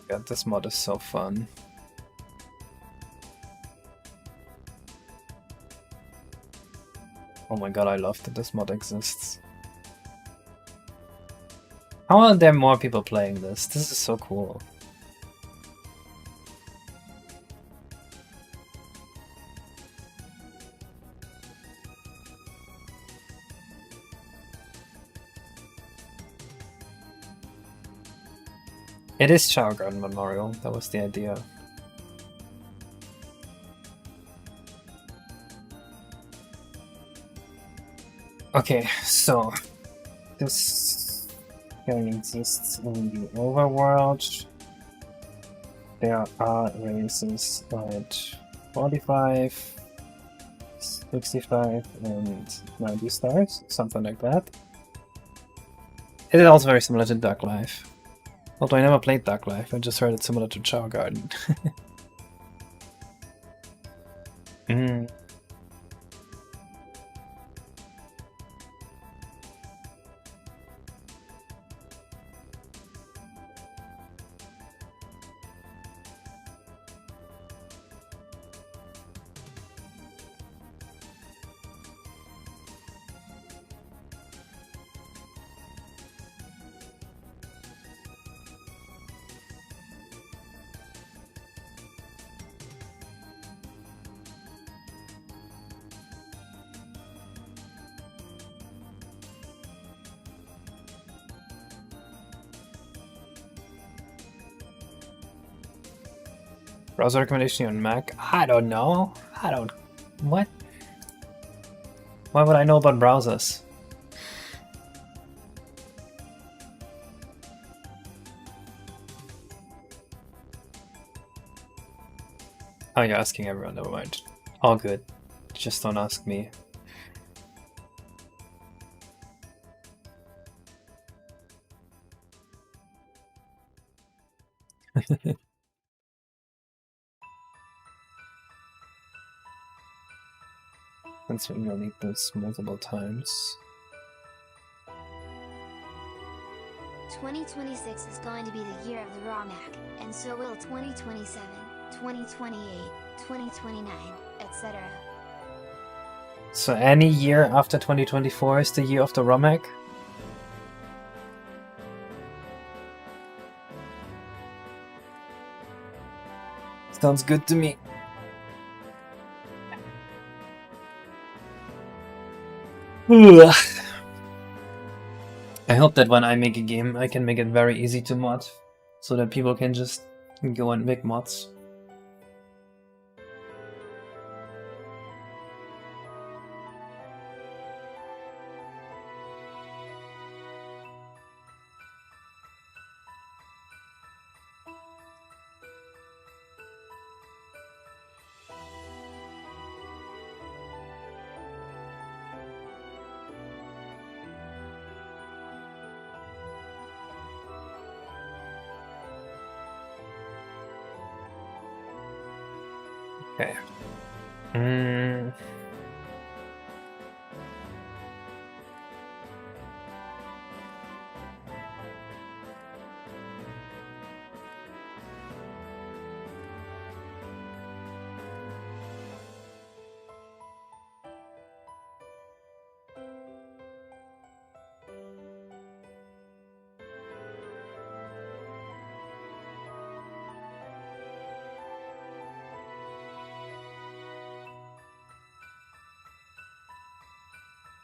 God, this mod is so fun. Oh my god, I love that this mod exists. How are there more people playing this? This is so cool. It is Chao Garden Memorial, that was the idea. Okay, so this game exists in the Overworld. There are races at 45, 65, and 90 stars, something like that. It is also very similar to Duck Life. Although I never played Duck Life, I just heard it's similar to Chao Garden. Mm. Browser recommendation on Mac? I don't know. What? Why would I know about browsers? Oh, you're asking everyone, never mind. All good. Just don't ask me. Since we will need this multiple times. 2026 is going to be the year of the ROMhack, and so will 2027, 2028, 2029, etc. So any year after 2024 is the year of the ROMhack? Sounds good to me. I hope that when I make a game, I can make it very easy to mod, so that people can just go and make mods. Okay.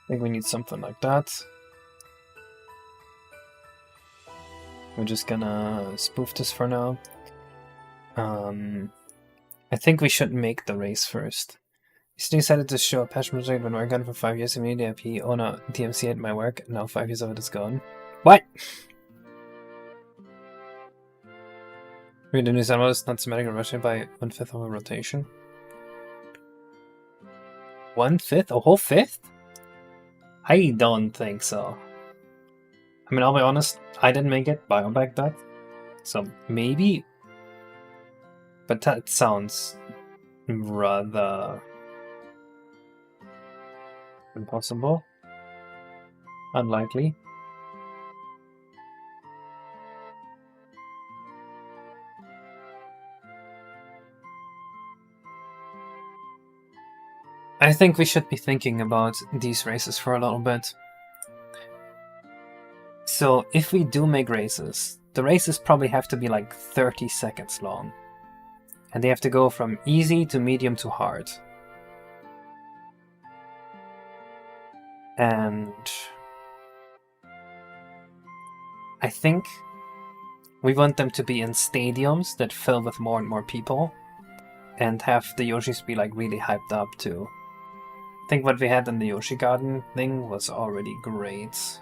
I think we need something like that. We're just gonna spoof this for now. I think we should make the race first. You decided to show a passion project when working on it for 5 years. Immediately, oh no, DMC ate my work. Now 5 years of it is gone. What? Read the news animal is not somatic and rushing by 1/5 of a rotation. 1/5? A whole fifth? I don't think so. I mean, I'll be honest, I didn't make it, Biobag that. So maybe. But that sounds rather impossible. Unlikely. I think we should be thinking about these races for a little bit. So if we do make races, the races probably have to be like 30 seconds long. And they have to go from easy to medium to hard. And I think we want them to be in stadiums that fill with more and more people. And have the Yoshis be like really hyped up too. I think what we had in the Yoshi Garden thing was already great.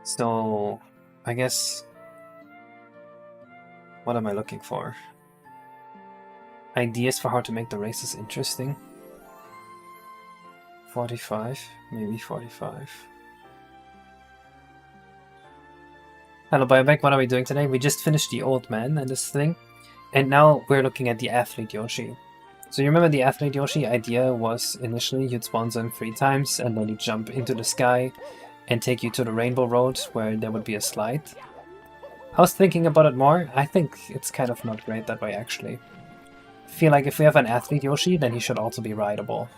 So, I guess... What am I looking for? Ideas for how to make the races interesting? 45? Maybe 45. Hello Bioback, what are we doing today? We just finished the old man and this thing. And now we're looking at the athlete Yoshi. So you remember the athlete Yoshi idea was initially you'd sponsor him 3 times and then he'd jump into the sky and take you to the Rainbow Road where there would be a slide. I was thinking about it more. I think it's kind of not great that way actually. I feel like if we have an athlete Yoshi, then he should also be rideable.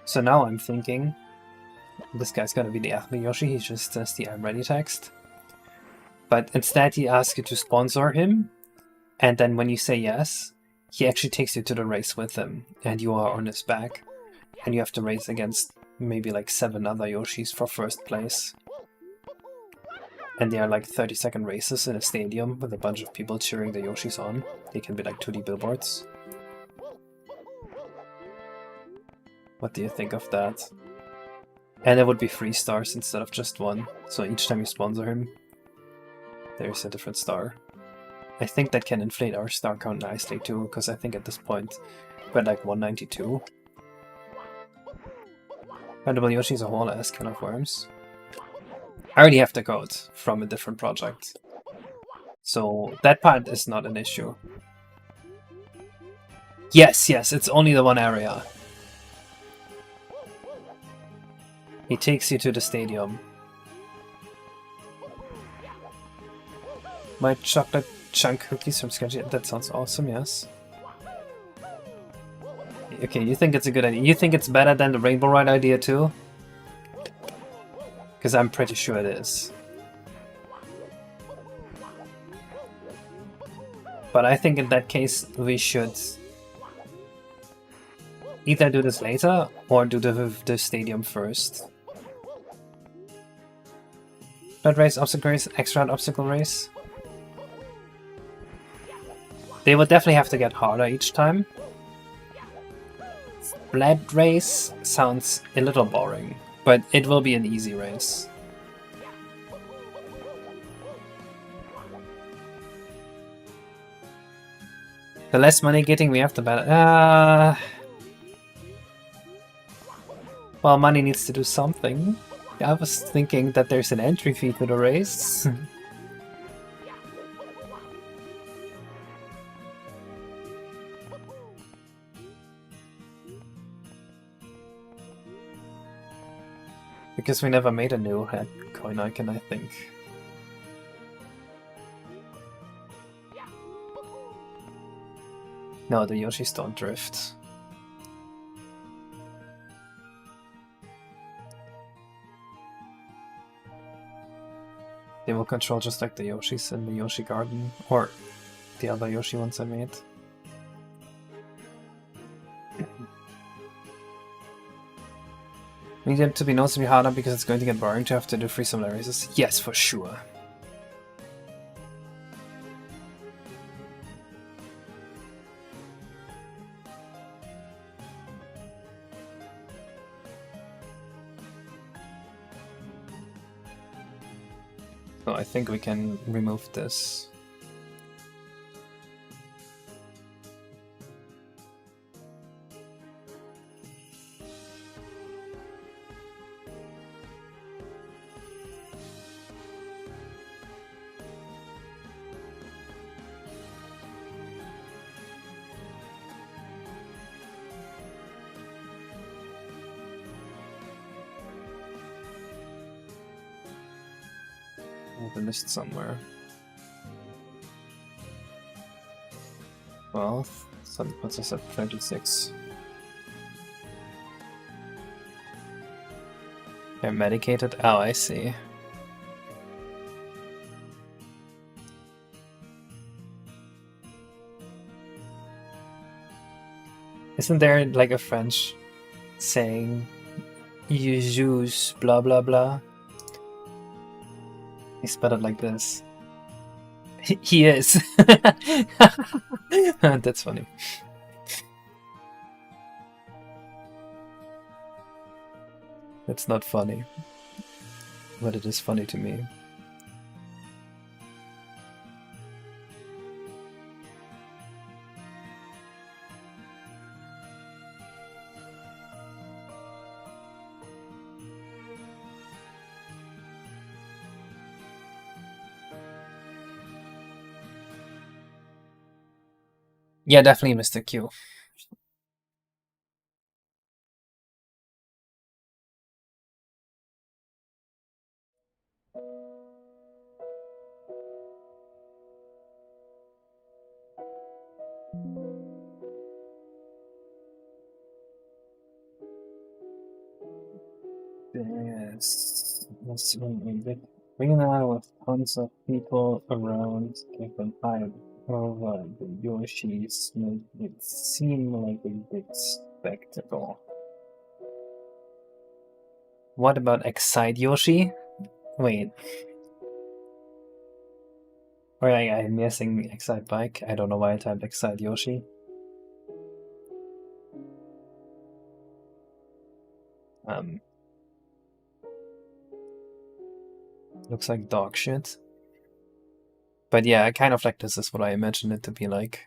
So now I'm thinking this guy's gonna be the athlete Yoshi, he just says the I'm ready text. But instead he asks you to sponsor him, and then when you say yes, he actually takes you to the race with him, and you are on his back. And you have to race against maybe like 7 other Yoshis for first place. And they are like 30-second races in a stadium with a bunch of people cheering the Yoshis on. They can be like 2D billboards. What do you think of that? And it would be 3 stars instead of just 1, so each time you sponsor him, there's a different star. I think that can inflate our star count nicely too, because I think at this point we're at like 192. Edible Yoshi's a whole ass can of worms. I already have the code from a different project, so that part is not an issue. Yes, it's only the one area. He takes you to the stadium. My chocolate chunk cookies from Sketchy. That sounds awesome, yes. Okay, you think it's a good idea. You think it's better than the Rainbow Ride idea too? Because I'm pretty sure it is. But I think in that case we should either do this later or do the stadium first. Third race, obstacle race, extra obstacle race. They would definitely have to get harder each time. Blood race sounds a little boring, but it will be an easy race. The less money getting we have, the better. Well, money needs to do something. I was thinking that there's an entry fee to the race. Because we never made a new head coin icon, I think. No, the Yoshis don't drift. They will control just like the Yoshis in the Yoshi Garden, or the other Yoshi ones I made. We need it to be noticeably harder because it's going to get boring to have to do 3 similar races. Yes, for sure. So I think we can remove this. The list somewhere. 12, so that puts us at 36. They're medicated? Oh, I see. Isn't there like a French saying, you use blah blah blah? He spelled it like this. He is. That's funny. That's not funny. But it is funny to me. Yeah, definitely Mr. Q. Yes. Let's see. Bringing out with tons of people around, give them hype over the Yoshis, make it seem like a big spectacle. What about Excite Yoshi? Wait. Or I'm missing Excite Bike. I don't know why I typed Excite Yoshi. Looks like dog shit. But yeah, I kind of like this is what I imagined it to be like.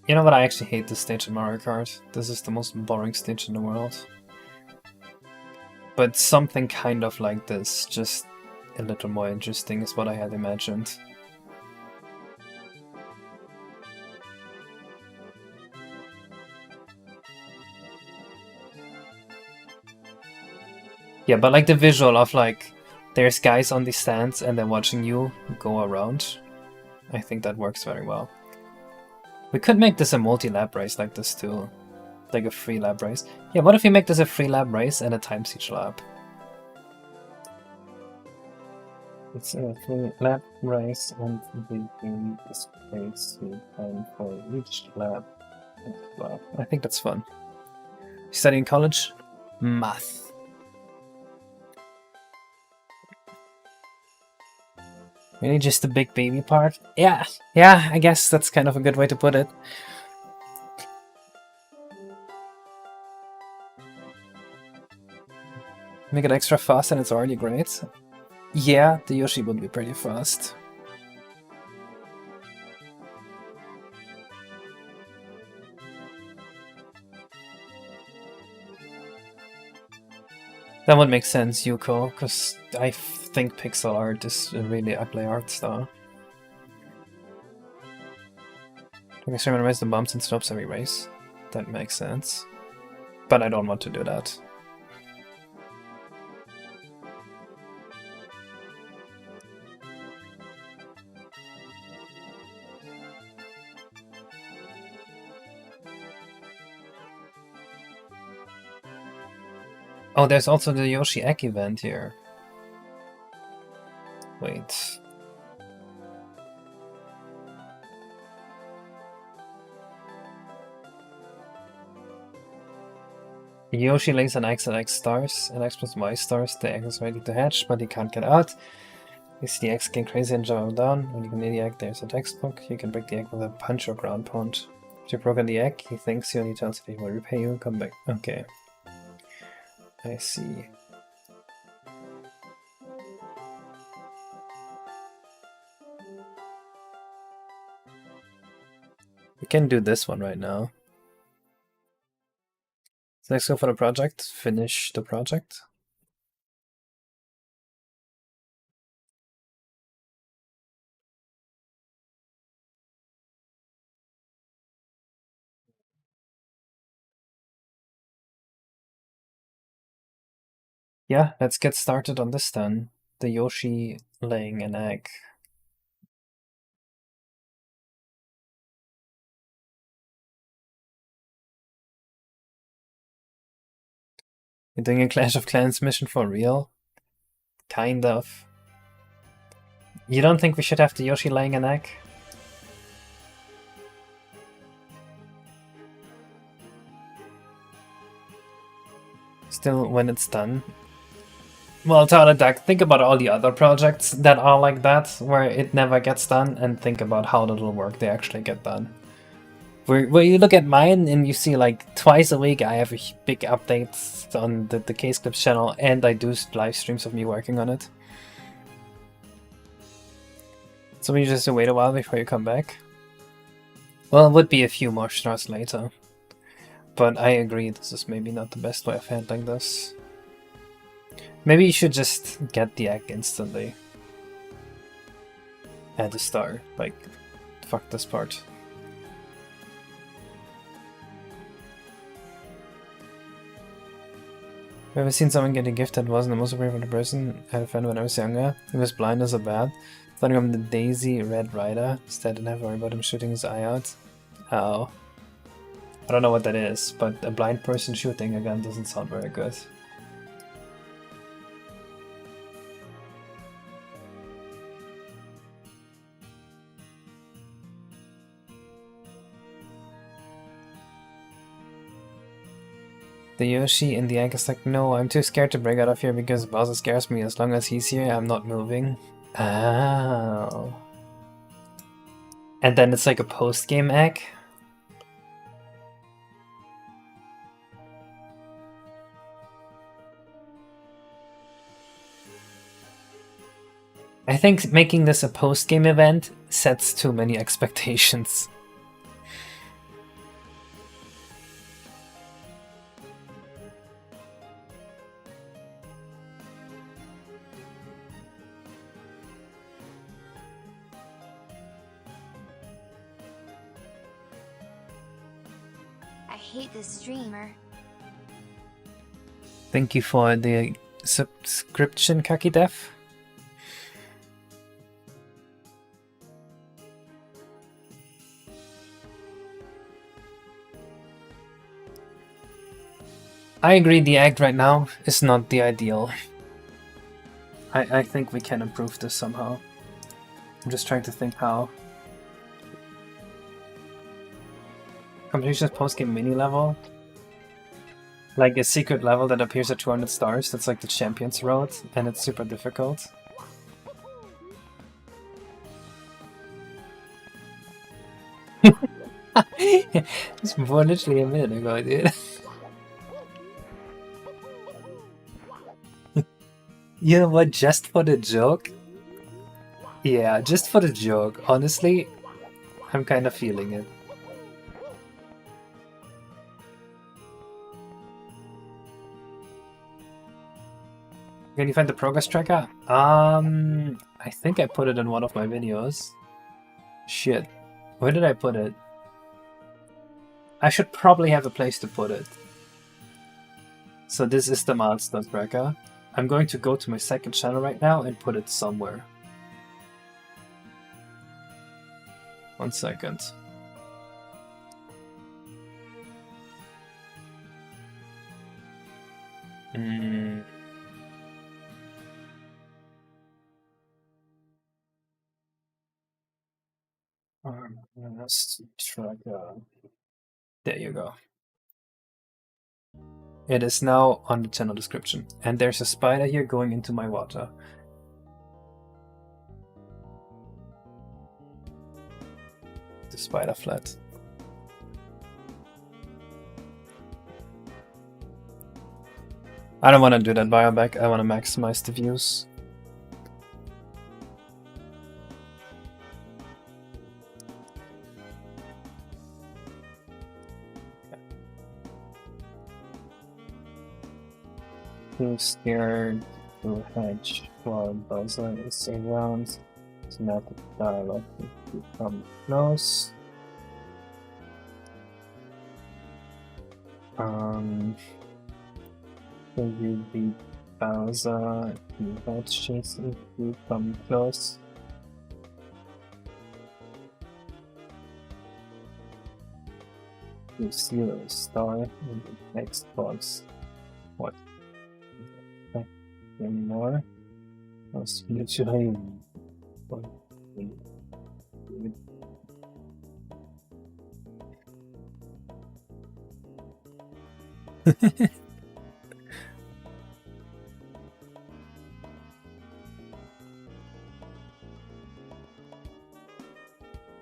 You know what, I actually hate this stage in Mario Kart. This is the most boring stage in the world. But something kind of like this, just a little more interesting is what I had imagined. Yeah, but like the visual of like, there's guys on the stands and they're watching you go around. I think that works very well. We could make this a multi-lap race like this too. Like a free lap race. Yeah, what if we make this a free lap race and a times each lap? It's a free lap race and we do this race time for each lap. I think that's fun. You study in college? Math. Really just the big baby part? Yeah, I guess that's kind of a good way to put it. Make it extra fast and it's already great. Yeah, the Yoshi would be pretty fast. That would make sense, Yuko, because I think pixel art is a really ugly art style. To experiment the bumps and slopes every race. That makes sense. But I don't want to do that. Oh, there's also the Yoshi egg event here. Wait. Yoshi lays an egg at X stars, and X plus Y stars, the egg is ready to hatch, but he can't get out. You see the eggs get crazy and jump down. When you can eat the egg, there's a textbook. You can break the egg with a punch or ground pound. If you've broken the egg, he thinks you and he tells you he will repay you and come back. Okay. I see. We can do this one right now. So let's go for the project. Finish the project. Yeah, let's get started on this then. The Yoshi laying an egg. You're doing a Clash of Clans mission for real? Kind of. You don't think we should have the Yoshi laying an egg? Still, when it's done. Well, Tyler Duck, think about all the other projects that are like that, where it never gets done, and think about how little work they actually get done. Where you look at mine and you see like twice a week I have a big updates on the Case Clips channel, and I do live streams of me working on it. So we just wait a while before you come back? Well, it would be a few more stars later. But I agree, this is maybe not the best way of handling this. Maybe you should just get the egg instantly. At the start. Like, fuck this part. Have you ever seen someone get a gift that wasn't the most appropriate person? I had a friend when I was younger. He was blind as a bat. Thought him the Daisy Red Rider. Instead, didn't have to worry about him shooting his eye out. Oh. I don't know what that is, but a blind person shooting a gun doesn't sound very good. The Yoshi in the egg is like, no, I'm too scared to break out of here because Bowser scares me. As long as he's here, I'm not moving. Oh. And then it's like a post-game egg? I think making this a post-game event sets too many expectations. I hate this streamer. Thank you for the subscription, KakiDev. I agree the act right now is not the ideal. I think we can improve this somehow. I'm just trying to think how. Completion post-game mini level? Like a secret level that appears at 200 stars, that's like the Champion's Road, and it's super difficult. It's more literally a minute ago, dude. You know what, just for the joke? Yeah, just for the joke. Honestly, I'm kind of feeling it. Can you find the progress tracker? I think I put it in one of my videos. Shit. Where did I put it? I should probably have a place to put it. So this is the milestone tracker. I'm going to go to my second channel right now and put it somewhere. 1 second. Mm. Let's try there you go. It is now on the channel description. And there's a spider here going into my water. The spider flat. I don't want to do that bioback, I want to maximize the views. Too scared to hedge while Buzzer is around. Thematic dialogue to come close. Will you be Bowser? You got chase if you come close. You see a star in the next box. What? More? Was literally.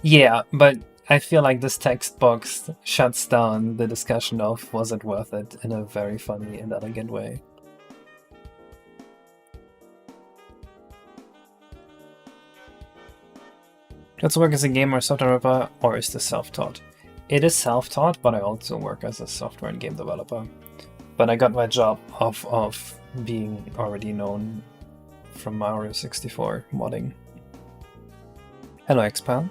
Yeah, but I feel like this text box shuts down the discussion of was it worth it in a very funny and elegant way. Does it work as a game or software developer, or is this self-taught? It is self-taught, but I also work as a software and game developer. But I got my job off of being already known from Mario 64 modding. Hello, Expal.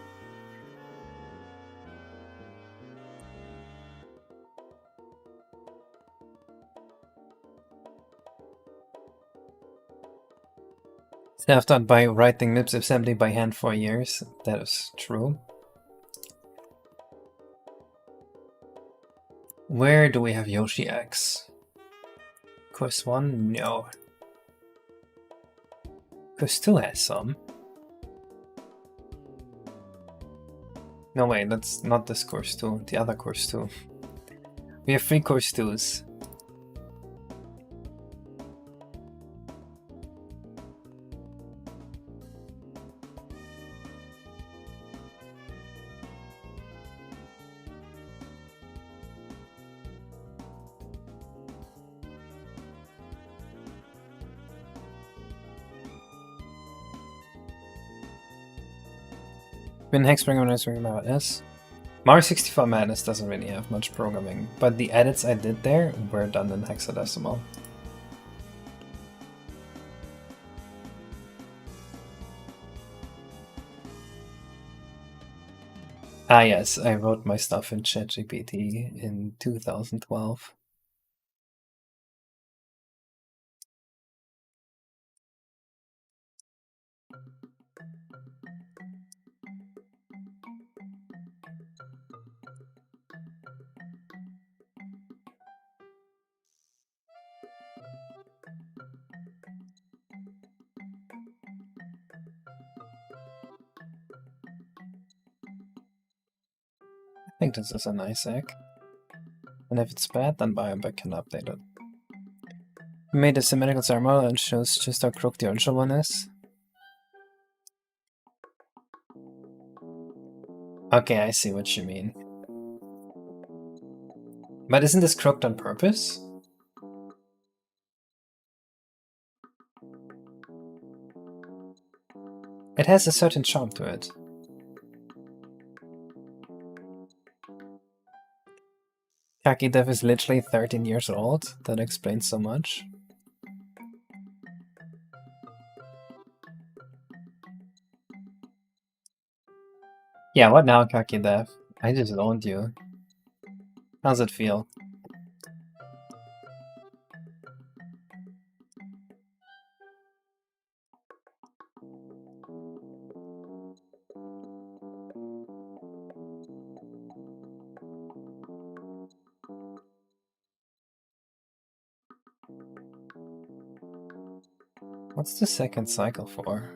Self-taught by writing MIPS assembly by hand for years. That is true. Where do we have Yoshi X? Course 1? No. Course 2 has some. No wait, that's not this course 2, the other course 2. We have 3 course 2s. Been hex programming about this. Mario 64 Madness doesn't really have much programming, but the edits I did there were done in hexadecimal. Ah yes, I wrote my stuff in ChatGPT in 2012. I think this is a nice egg. And if it's bad, then Bioback can update it. We made a symmetrical ceremony and shows just how crooked the original one is. Okay, I see what you mean. But isn't this crooked on purpose? It has a certain charm to it. Kaki Dev is literally 13 years old. That explains so much. Yeah, what now, Kaki Dev? I just owned you. How's it feel? What's the second cycle for?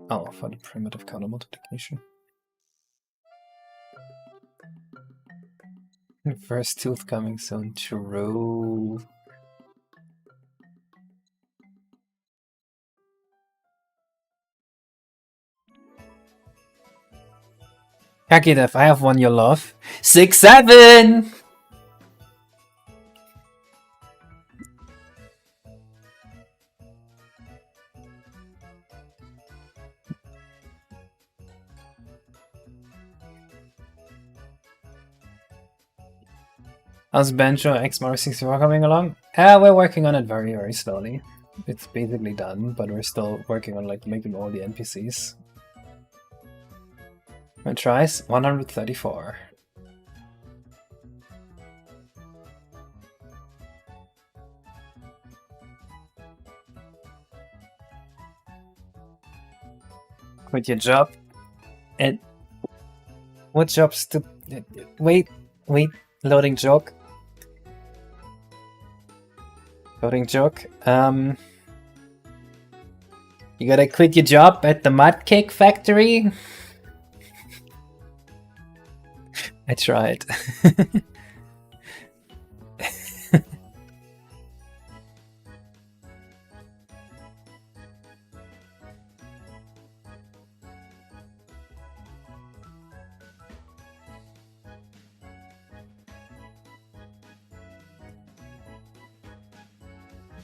Oh, for the primitive counter multiplication. First tooth coming soon. True. Hakidev, I have one you love. 6-7! How's Banjo X Mario 64 coming along? We're working on it very, very slowly. It's basically done, but we're still working on like making all the NPCs. My tries 134. Quit your job. And what jobs to wait, loading joke. Loading joke. You gotta quit your job at the mud cake factory? I tried.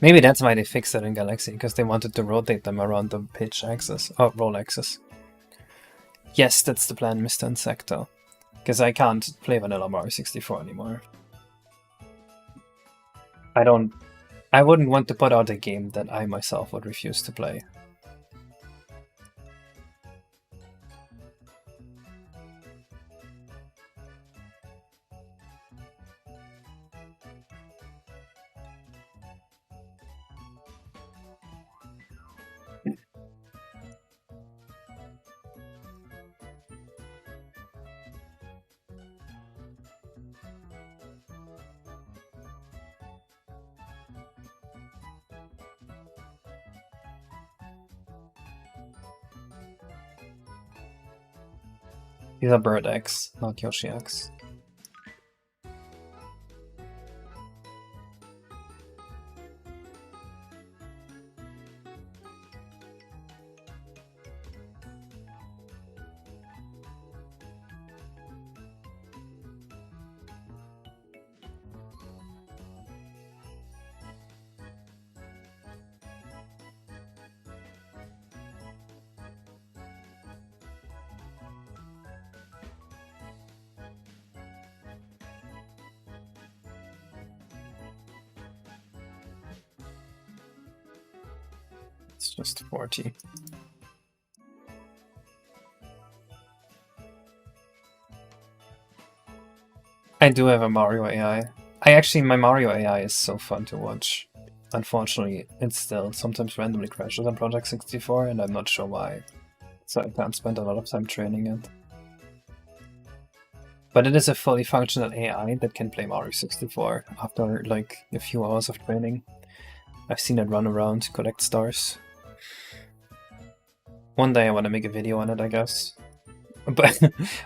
Maybe that's why they fixed it in Galaxy, because they wanted to rotate them around the pitch axis, or roll axis. Yes, that's the plan, Mr. Insecto. Because I can't play Vanilla Mario 64 anymore. I wouldn't want to put out a game that I myself would refuse to play. These are Bird X, not Yoshi X. It's just 40. I do have a Mario AI. My Mario AI is so fun to watch. Unfortunately, it still sometimes randomly crashes on Project 64, and I'm not sure why. So I can't spend a lot of time training it. But it is a fully functional AI that can play Mario 64 after like a few hours of training. I've seen it run around, collect stars. One day I want to make a video on it, I guess. But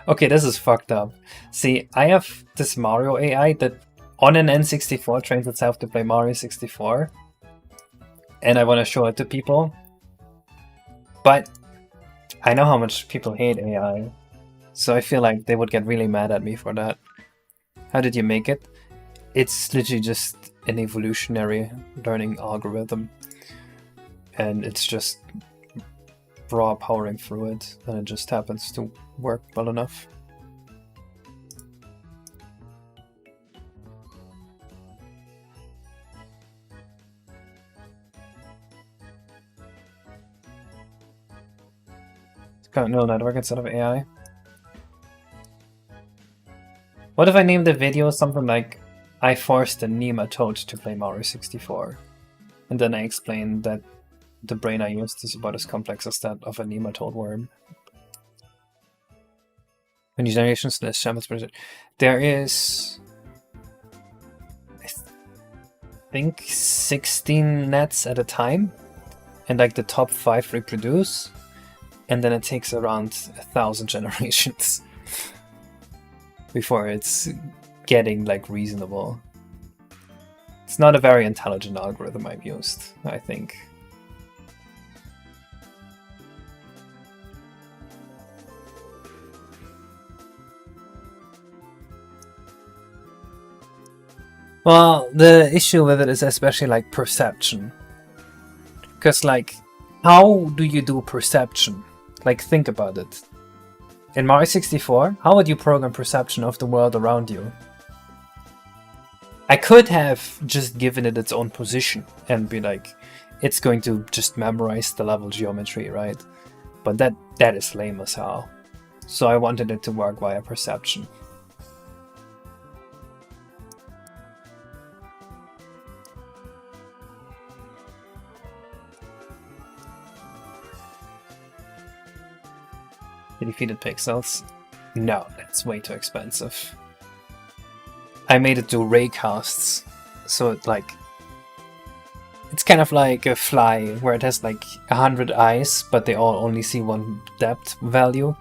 okay, this is fucked up. See, I have this Mario AI that on an N64 trains itself to play Mario 64. And I want to show it to people. But I know how much people hate AI. So I feel like they would get really mad at me for that. How did you make it? It's literally just an evolutionary learning algorithm. And it's just raw powering through it, and it just happens to work well enough. It's got neural network instead of AI. What if I named the video something like, I forced a nematode to play Mario 64? And then I explained that the brain I used is about as complex as that of a nematode worm. Many generations less shambles. There is... think 16 nets at a time, and like the top 5 reproduce, and then it takes around 1,000 generations before it's getting like reasonable. It's not a very intelligent algorithm I've used, I think. Well, the issue with it is especially like perception. Because like, how do you do perception? Like, think about it. In Mario 64, how would you program perception of the world around you? I could have just given it its own position and be like, it's going to just memorize the level geometry, right? But that is lame as hell. So I wanted it to work via perception. The defeated pixels? No, that's way too expensive. I made it do ray casts, so it like it's kind of like a fly where it has like 100 eyes, but they all only see one depth value.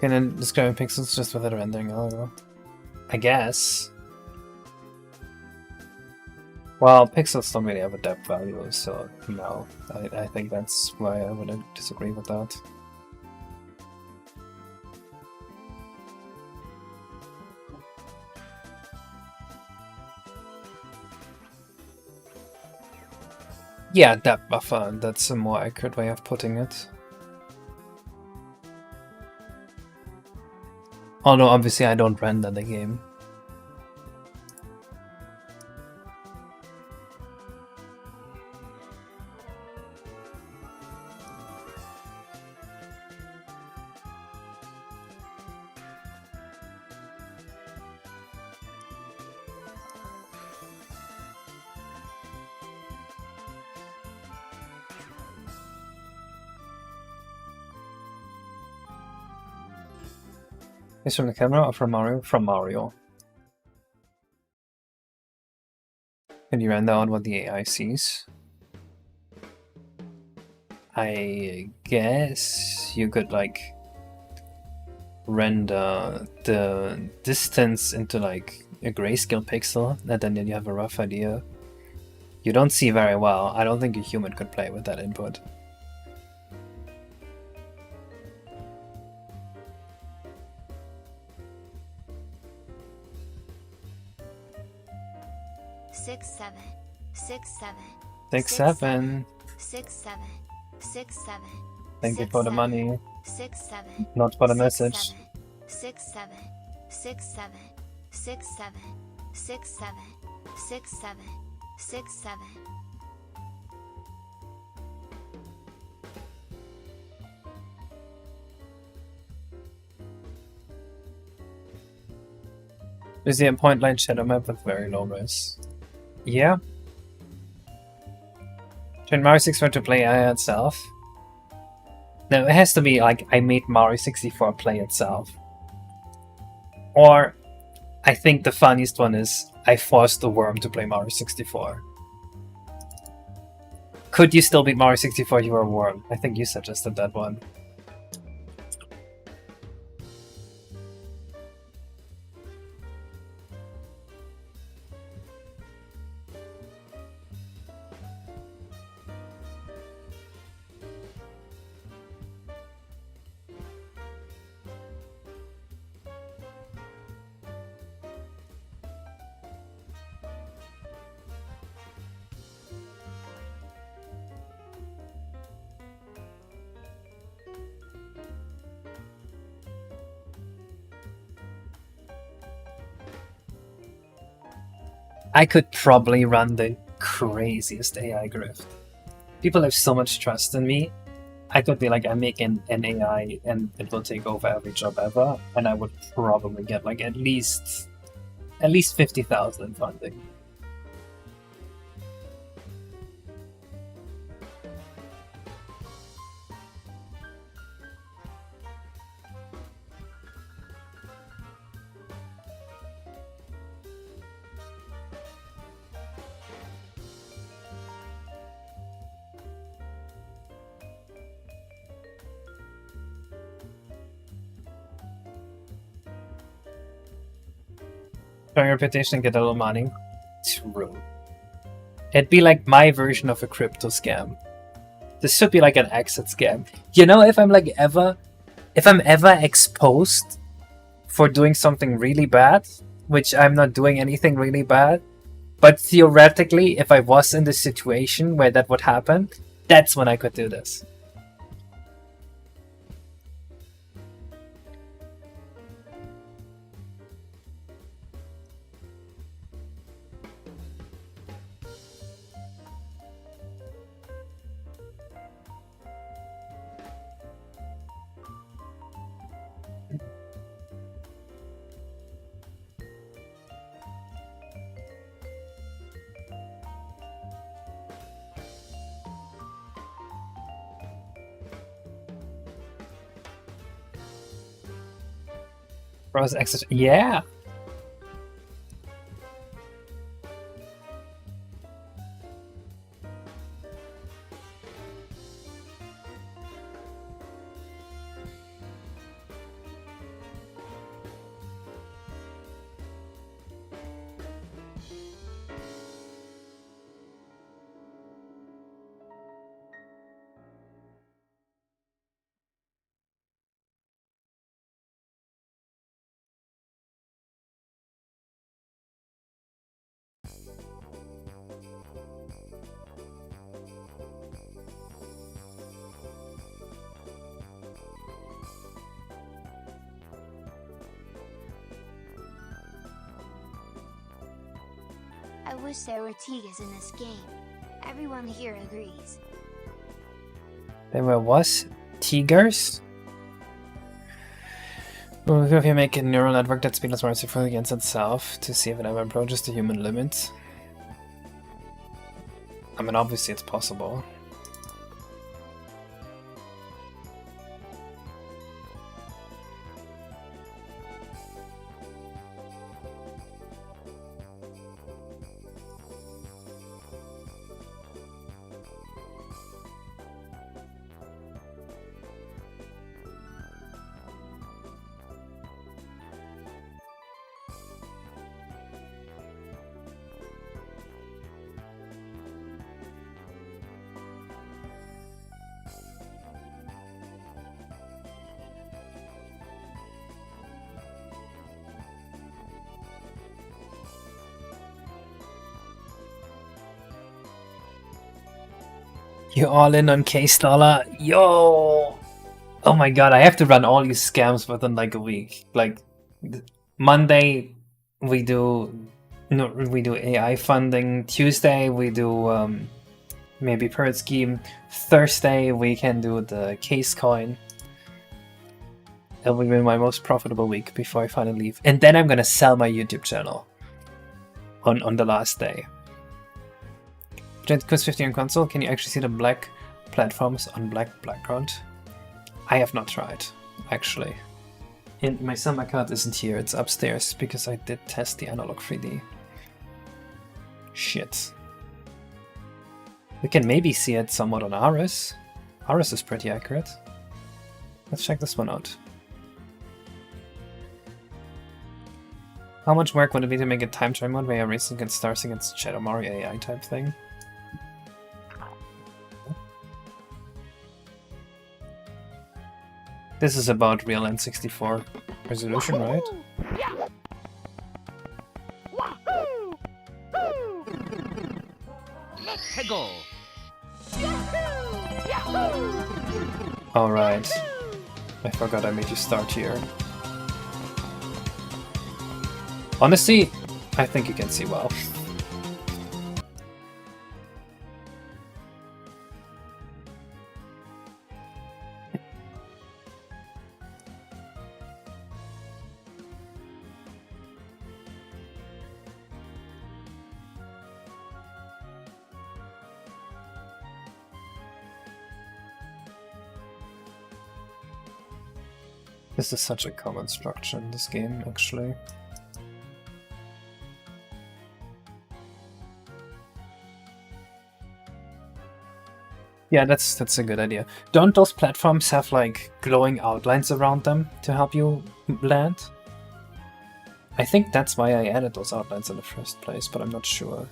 And then describing pixels just without rendering algo. I guess. Well, pixels don't really have a depth value, so no. I think that's why I would disagree with that. Yeah, depth buffer, that's a more accurate way of putting it. Although obviously I don't render the game. Is from the camera or from Mario? From Mario. Can you render out what the AI sees? I guess you could like render the distance into like a grayscale pixel, and then you have a rough idea. You don't see very well. I don't think a human could play with that input. Six, seven. 6, 7. Thank you for the money. 6, 7. Not for the message. 6, 7. 6, 7. 6, 7. 6, 7. 6, 7. 6, 7. Is the point line shadow map with very low res? Yeah. Can Mario 64 to play AI itself? No, it has to be like I made Mario 64 play itself. Or I think the funniest one is I forced the worm to play Mario 64. Could you still beat Mario 64 if you were a worm? I think you suggested that one. I could probably run the craziest AI grift. People have so much trust in me. I could be like, I'm making an AI and it will take over every job ever, and I would probably get like at least 50,000 in funding. Strong reputation and get a little money. True. It'd be like my version of a crypto scam. This should be like an exit scam. You know, if I'm ever exposed for doing something really bad, which I'm not doing anything really bad, but theoretically, if I was in the situation where that would happen, that's when I could do this. Browse exit. Yeah. I wish there were Tigers in this game. Everyone here agrees. There was tigers. Well, if you make a neural network that's speedless merciful against itself to see if it ever approaches the human limit. I mean, obviously it's possible. You all in on K-Dollar? Yo! Oh my god, I have to run all these scams within like a week. Like, Monday we do AI funding. Tuesday we do maybe Pirate Scheme. Thursday we can do the case coin. That will be my most profitable week before I finally leave. And then I'm gonna sell my YouTube channel on the last day. Quiz 50 on console, can you actually see the black platforms on black background? I have not tried, actually. And my summer card isn't here, it's upstairs, because I did test the analog 3D. Shit. We can maybe see it somewhat on Aris. Aris is pretty accurate. Let's check this one out. How much work would it be to make a time trial mode where you're racing against stars against Shadow Mario AI type thing? This is about real N64 resolution, right? Let's go. Alright. I forgot I made you start here. Honestly, I think you can see well. This is such a common structure in this game, actually. Yeah, that's a good idea. Don't those platforms have like glowing outlines around them to help you land? I think that's why I added those outlines in the first place, but I'm not sure.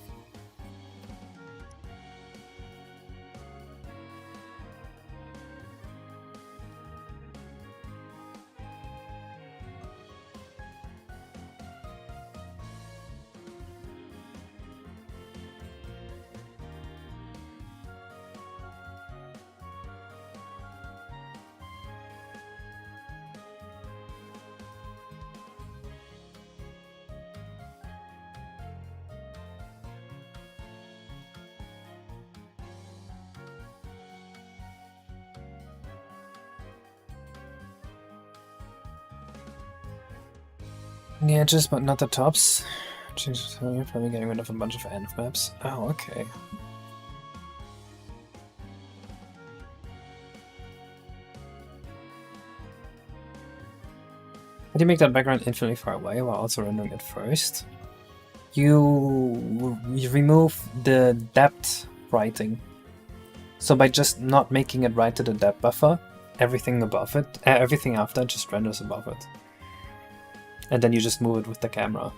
The edges, but not the tops. You're probably getting rid of a bunch of end maps. Oh, okay. How do you make that background infinitely far away while also rendering it first? You remove the depth writing. So by just not making it right to the depth buffer, everything above it, everything after just renders above it. And then you just move it with the camera.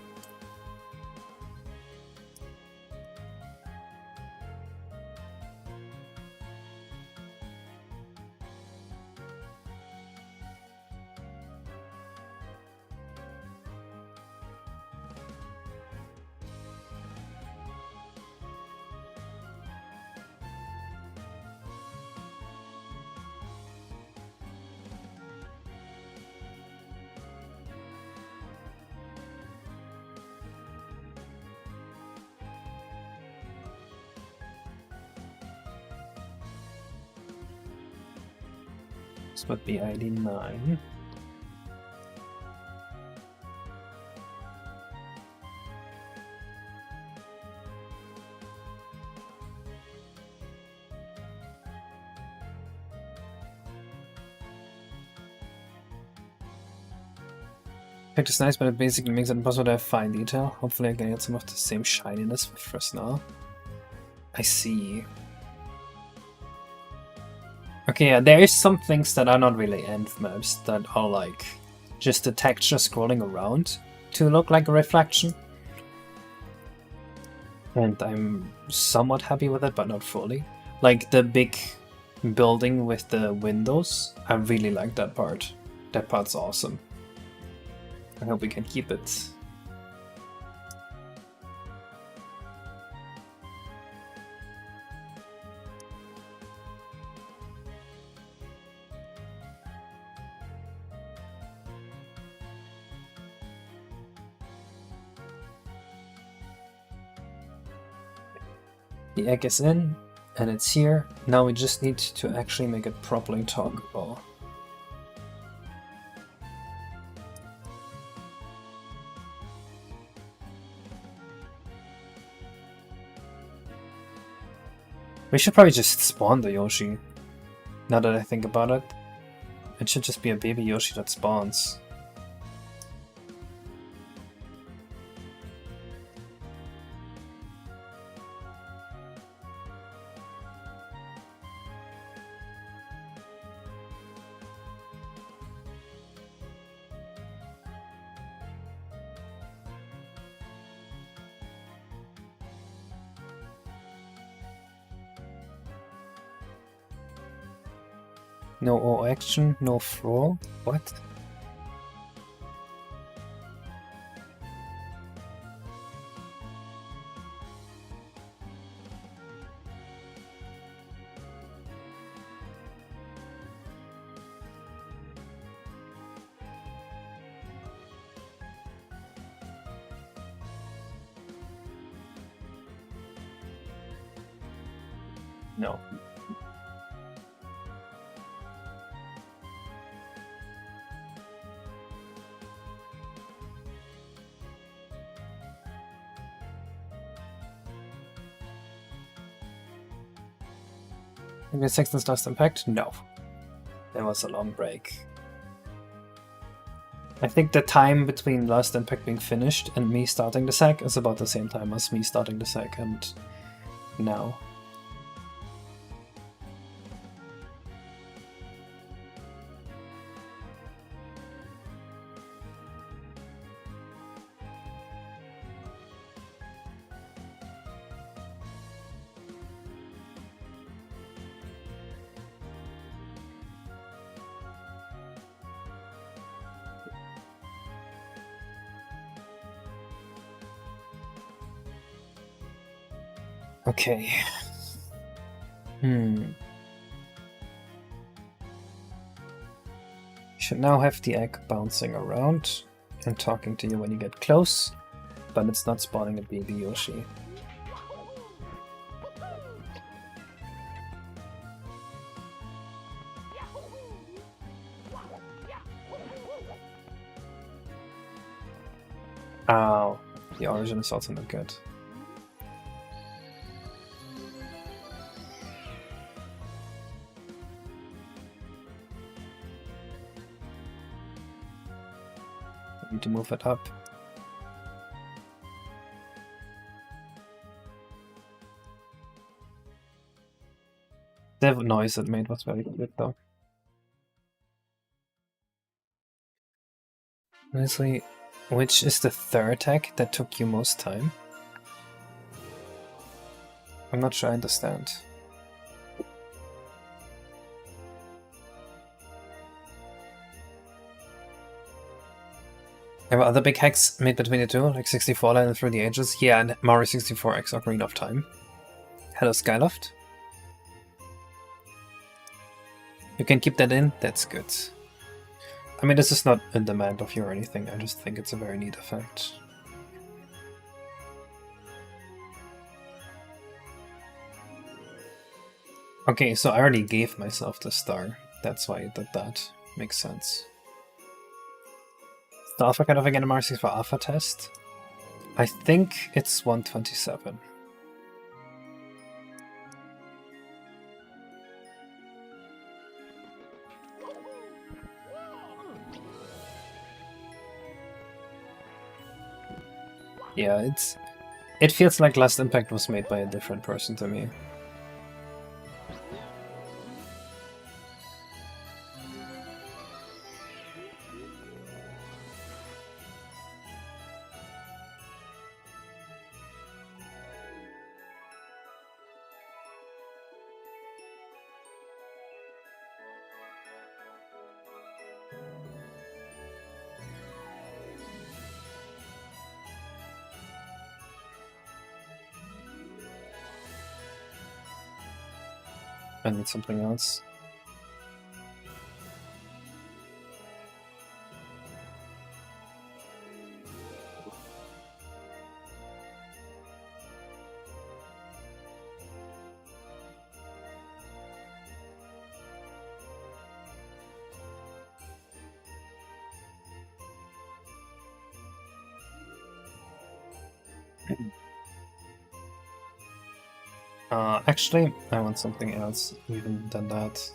This would be ID 9. Effect is nice, but it basically makes it impossible to have fine detail. Hopefully I can get some of the same shininess with Fresnel. I see. Okay, yeah, there is some things that are not really end maps, that are like just the texture scrolling around to look like a reflection. And I'm somewhat happy with it, but not fully. Like the big building with the windows, I really like that part. That part's awesome. I hope we can keep it. The egg is in, and it's here. Now we just need to actually make it properly toggable. We should probably just spawn the Yoshi. Now that I think about it. It should just be a baby Yoshi that spawns. No O action, no throw. What? No. Maybe Sexton's Dust Impact? No. There was a long break. I think the time between last impact being finished and me starting the sack is about the same time as me starting the sack and now. Okay. Should now have the egg bouncing around and talking to you when you get close, but it's not spawning a baby Yoshi. Ow, the origin is also not good. Need to move it up. The noise it made was very good though. Honestly, which is the third attack that took you most time? I'm not sure I understand. There were other big hacks made between the two, like 64 Line and Through the Ages. Yeah, and Mario 64 X Ocarina of Time. Hello, Skyloft. You can keep that in? That's good. I mean, this is not in demand of you or anything, I just think it's a very neat effect. Okay, so I already gave myself the star. That's why I did that. Makes sense. The alpha cut off again in Mario 64 alpha test? I think it's 127. Yeah, it feels like Last Impact was made by a different person to me. I need something else. Actually, I want something else even than that.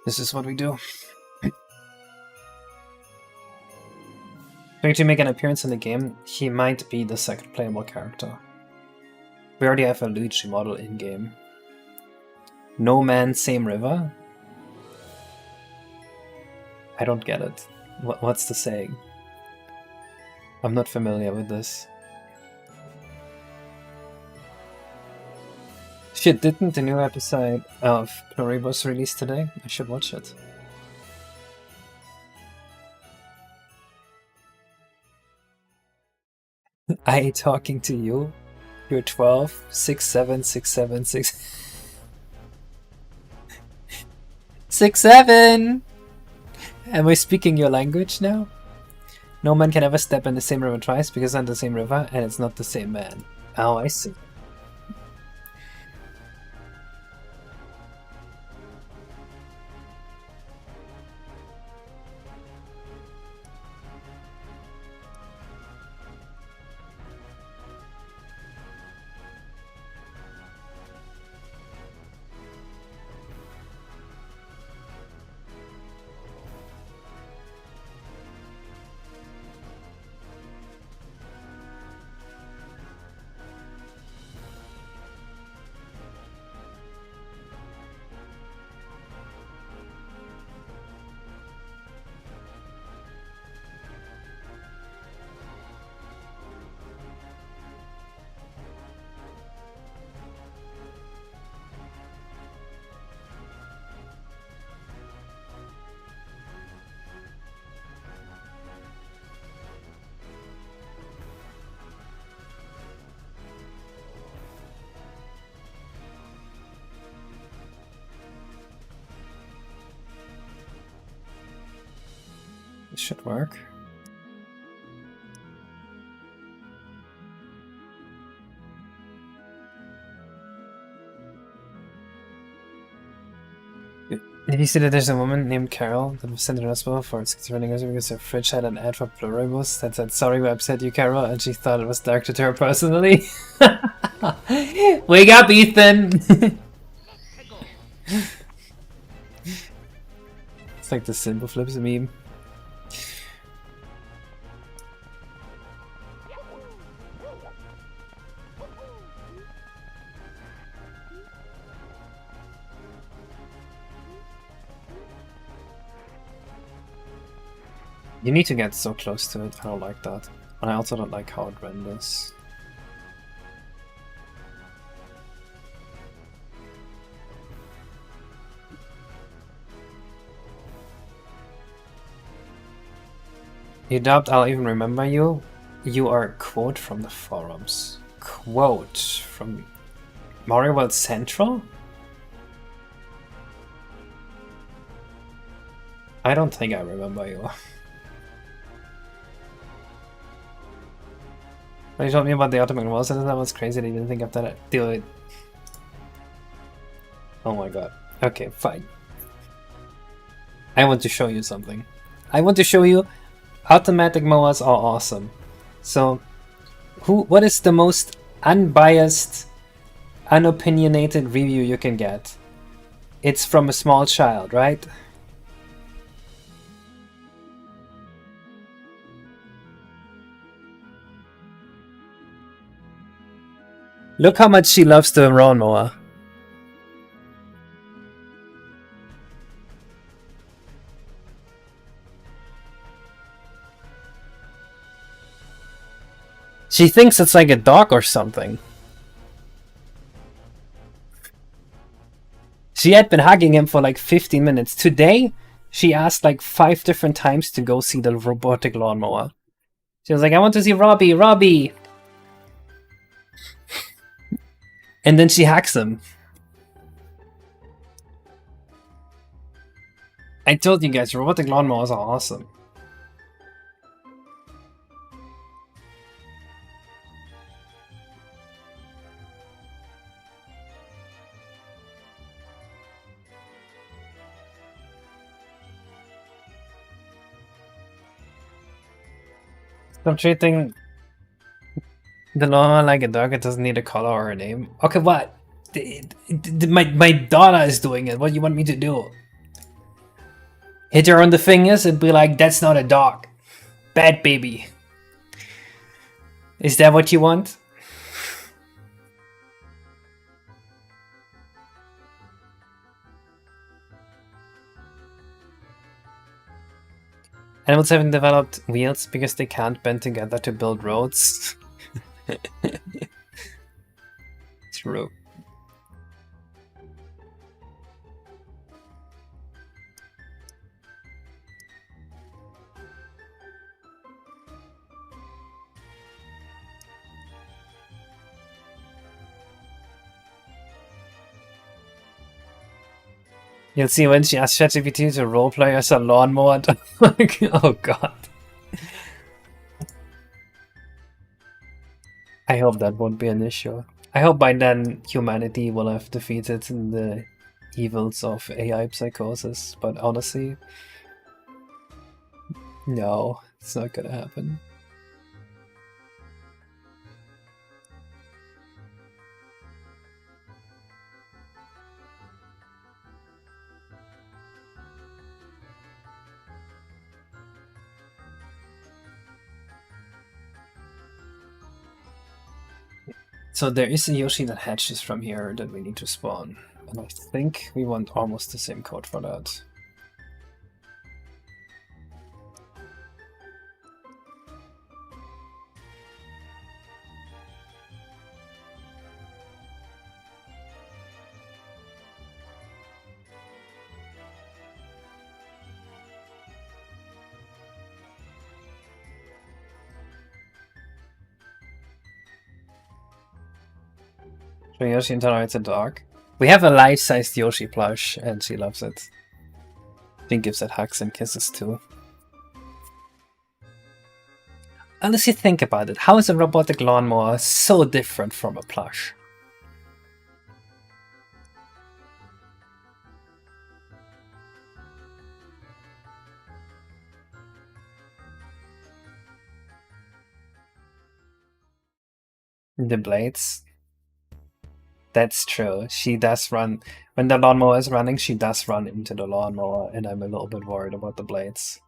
This is what we do. Going to make an appearance in the game, he might be the second playable character. We already have a Luigi model in-game. No man, same river? I don't get it. What's the saying? I'm not familiar with this. Shit, didn't the new episode of Pluribus release today? I should watch it. I talking to you? You're 12, 6, 7, 6, 7, 6... 6, 7! Am I speaking your language now? No man can ever step in the same river twice because it's not the same river and it's not the same man. Oh, I see. This should work. Did you see that there's a woman named Carol that was sent to the hospital for schizophrenia because her fridge had an ad for Blu-rays that said, "Sorry we upset you, Carol," and she thought it was directed to her personally? Wake up, Ethan! It's like the Simple Flips meme. You need to get so close to it, I don't like that. And I also don't like how it renders. You doubt I'll even remember you? You are a quote from the forums. Quote from Mario World Central? I don't think I remember you. When you told me about the Ultimate Walls, and that was crazy that you didn't think of that. Do it. Oh my god. Okay, fine. I want to show you something. I want to show you automatic mowers are awesome. So, what is the most unbiased, unopinionated review you can get? It's from a small child, right? Look how much she loves the lawnmower. She thinks it's like a dog or something. She had been hugging him for like 15 minutes. Today, she asked like 5 different times to go see the robotic lawnmower. She was like, I want to see Robbie, Robbie! And then she hacks him. I told you guys, robotic lawnmowers are awesome. Stop treating the lawnmower like a dog. It doesn't need a color or a name. Okay, what? My daughter is doing it. What do you want me to do? Hit her on the fingers and be like, that's not a dog. Bad baby. Is that what you want? Animals haven't developed wheels because they can't bend together to build roads. True. You'll see when she asks ChatGPT to roleplay as a lawnmower. Oh god. I hope that won't be an issue. I hope by then humanity will have defeated the evils of AI psychosis, but honestly, no, it's not gonna happen. So there is a Yoshi that hatches from here that we need to spawn. And I think we want almost the same code for that. So Yoshi tolerates a dog. We have a life-sized Yoshi plush, and she loves it. She gives it hugs and kisses too. Honestly, think about it. How is a robotic lawnmower so different from a plush? The blades? That's true. She does run. When the lawnmower is running, she does run into the lawnmower, and I'm a little bit worried about the blades.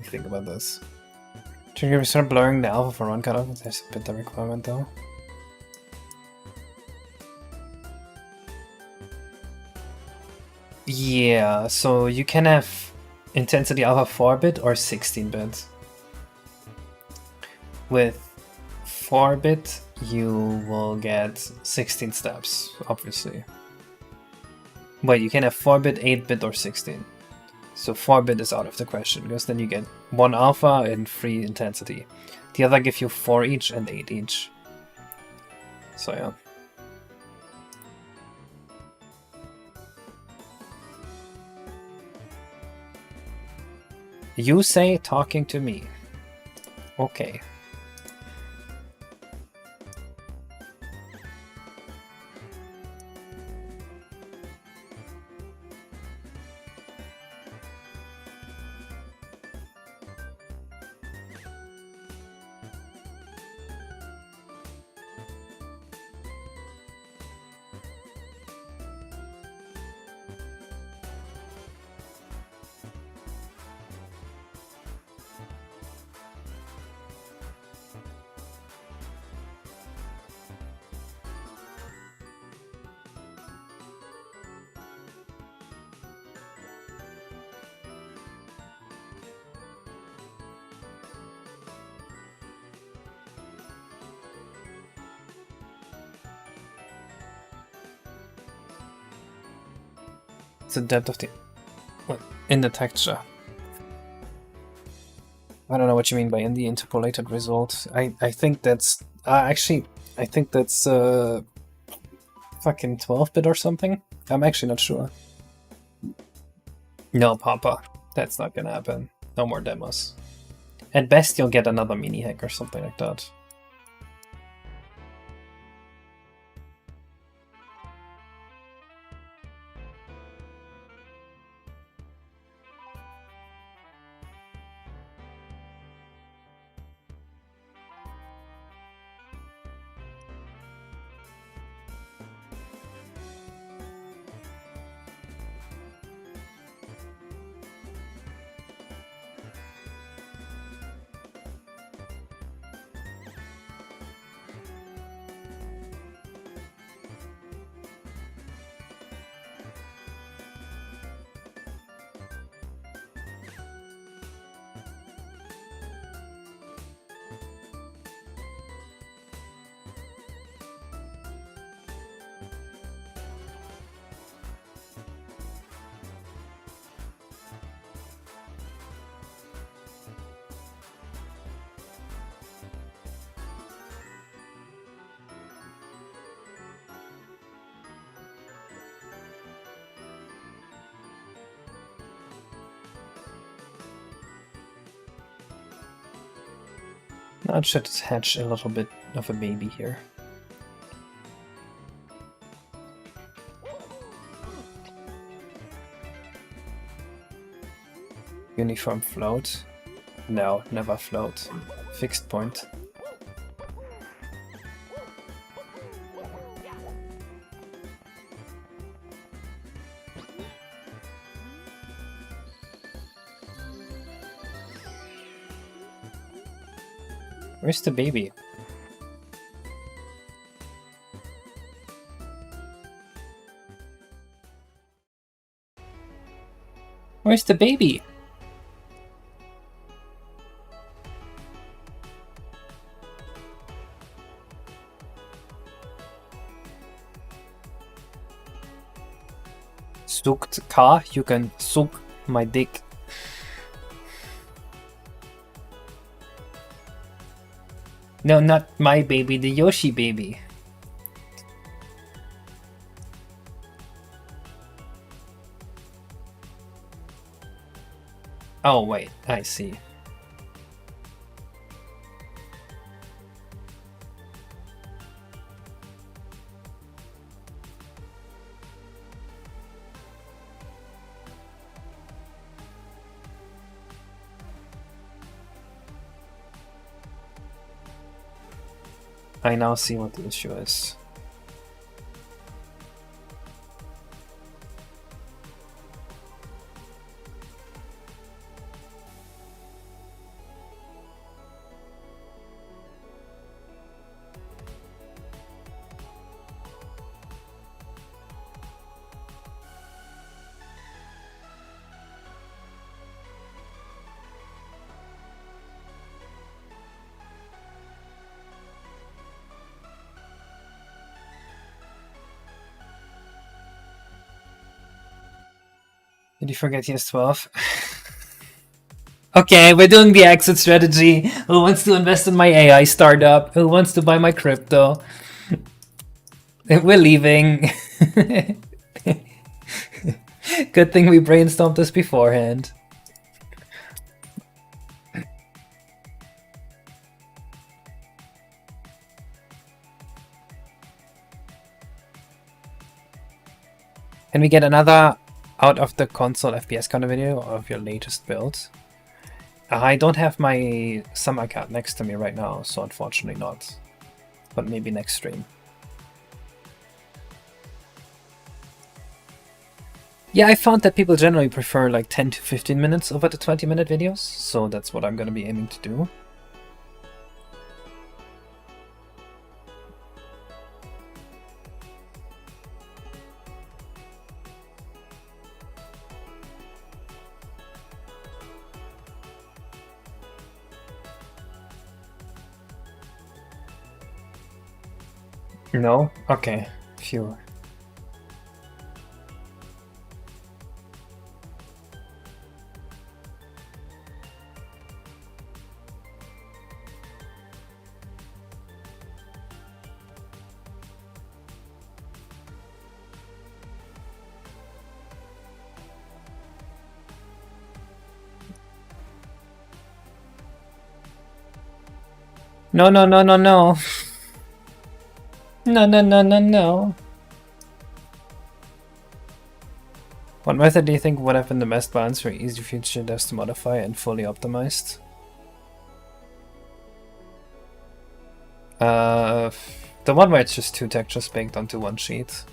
Think about this. Should we start blurring the alpha for run cutoff? There's a bit of requirement though. Yeah, so you can have intensity alpha 4-bit or 16-bit. With 4-bit, you will get 16 steps, obviously. Wait, you can have 4-bit, 8-bit, or 16. So 4-bit is out of the question, because then you get 1 alpha and 3 intensity. The other give you 4 each and 8 each. So yeah. You say talking to me. Okay. It's the depth of the... in the texture. I don't know what you mean by in the interpolated result. I think that's... actually, I think that's fucking 12-bit or something? I'm actually not sure. No, Papa. That's not gonna happen. No more demos. At best, you'll get another mini hack or something like that. I should hatch a little bit of a baby here. Uniform float? No, never float. Fixed point. Where's the baby? Where's the baby? Sucked car, you can suck my dick. No, not my baby, the Yoshi baby. Oh wait, I see. I now see what the issue is. Did you forget he has 12? Okay, we're doing the exit strategy. Who wants to invest in my AI startup? Who wants to buy my crypto? We're leaving. Good thing we brainstormed this beforehand. Can we get another out of the console FPS kind of video of your latest build? I don't have my summer card next to me right now, so unfortunately not. But maybe next stream. Yeah, I found that people generally prefer like 10 to 15 minutes over the 20-minute videos, so that's what I'm gonna be aiming to do. No? Okay. Phew. No, no, no, no, no. No, no, no, no, no. What method do you think would have been the best balance for easy future devs to modify and fully optimized? The one where it's just two textures baked onto one sheet.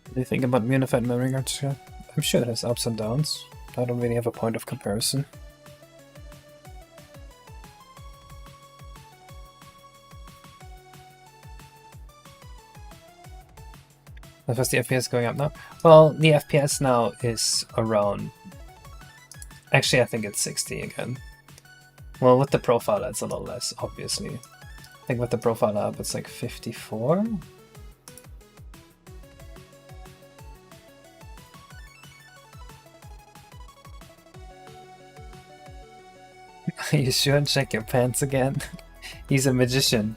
What do you think about unified memory architecture? I'm sure it has ups and downs. I don't really have a point of comparison. Was the FPS going up now? Well, the FPS now is around... Actually, I think it's 60 again. Well, with the profile, it's a little less, obviously. I think with the profile up, it's like 54? You should check your pants again. He's a magician.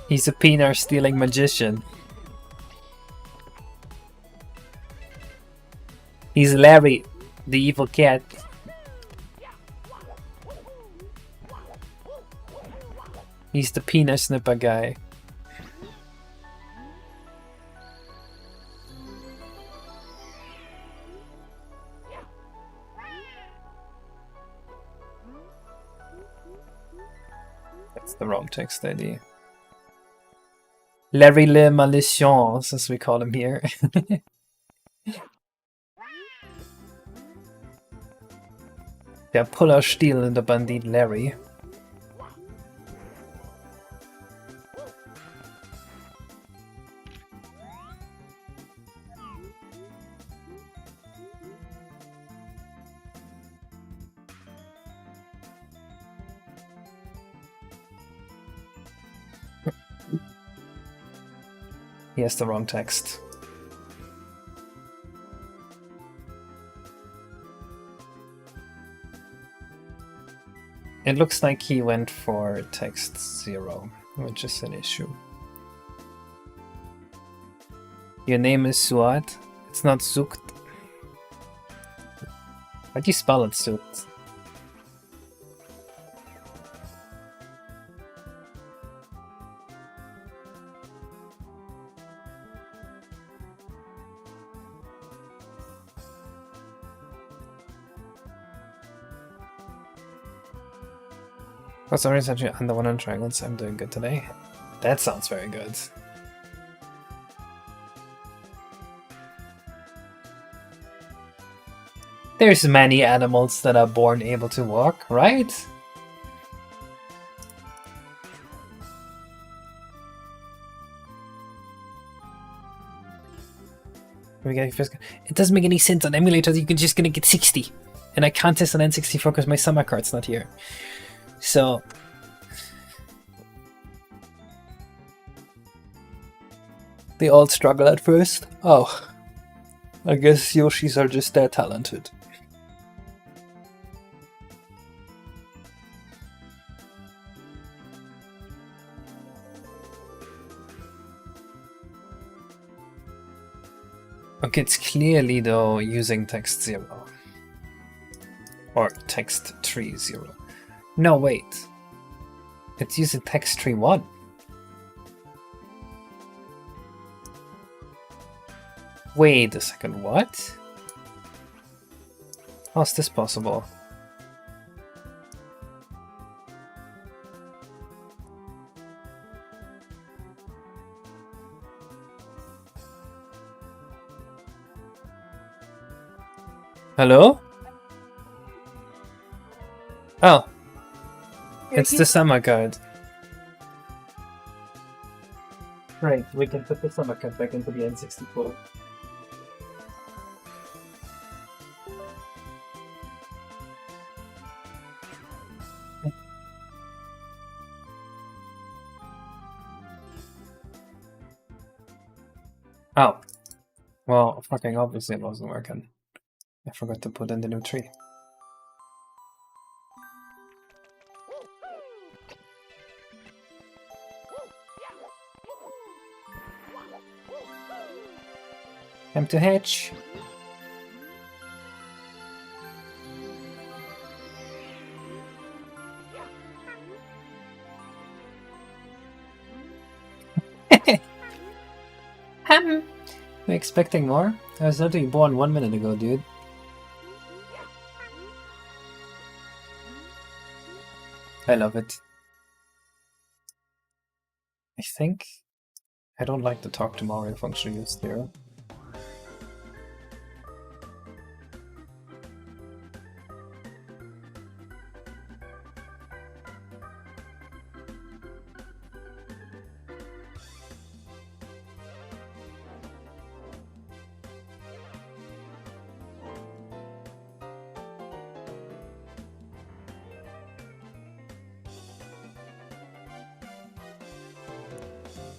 He's a peanut-stealing magician. He's Larry, the evil cat. He's the peanut snipper guy. That's the wrong text ID. Larry Le Malicious, as we call him here. Der Pullerstiel in der Bandit Larry. He has the wrong text. It looks like he went for text 0, which is an issue. Your name is Suat? It's not Sukt. How do you spell it, Sukt? Oh, sorry, it's actually under 100 triangles. I'm doing good today. That sounds very good. There's many animals that are born able to walk, right? It doesn't make any sense on emulators. You're just gonna get 60, and I can't test on N64 because my summer card's not here. So they all struggle at first. Oh, I guess Yoshis are just that talented. Okay, it's clearly though using text 0 or text tree 0. No, wait. It's using text tree 1. Wait a second, what? How's this possible? Hello? Oh. It's the summer card. Right, we can put the summer card back into the N64. Oh. Well, fucking obviously it wasn't working. I forgot to put in the new tree. Time to hatch. We're expecting more? I was literally born 1 minute ago, dude. I love it. I think I don't like the talk to Mario function used there.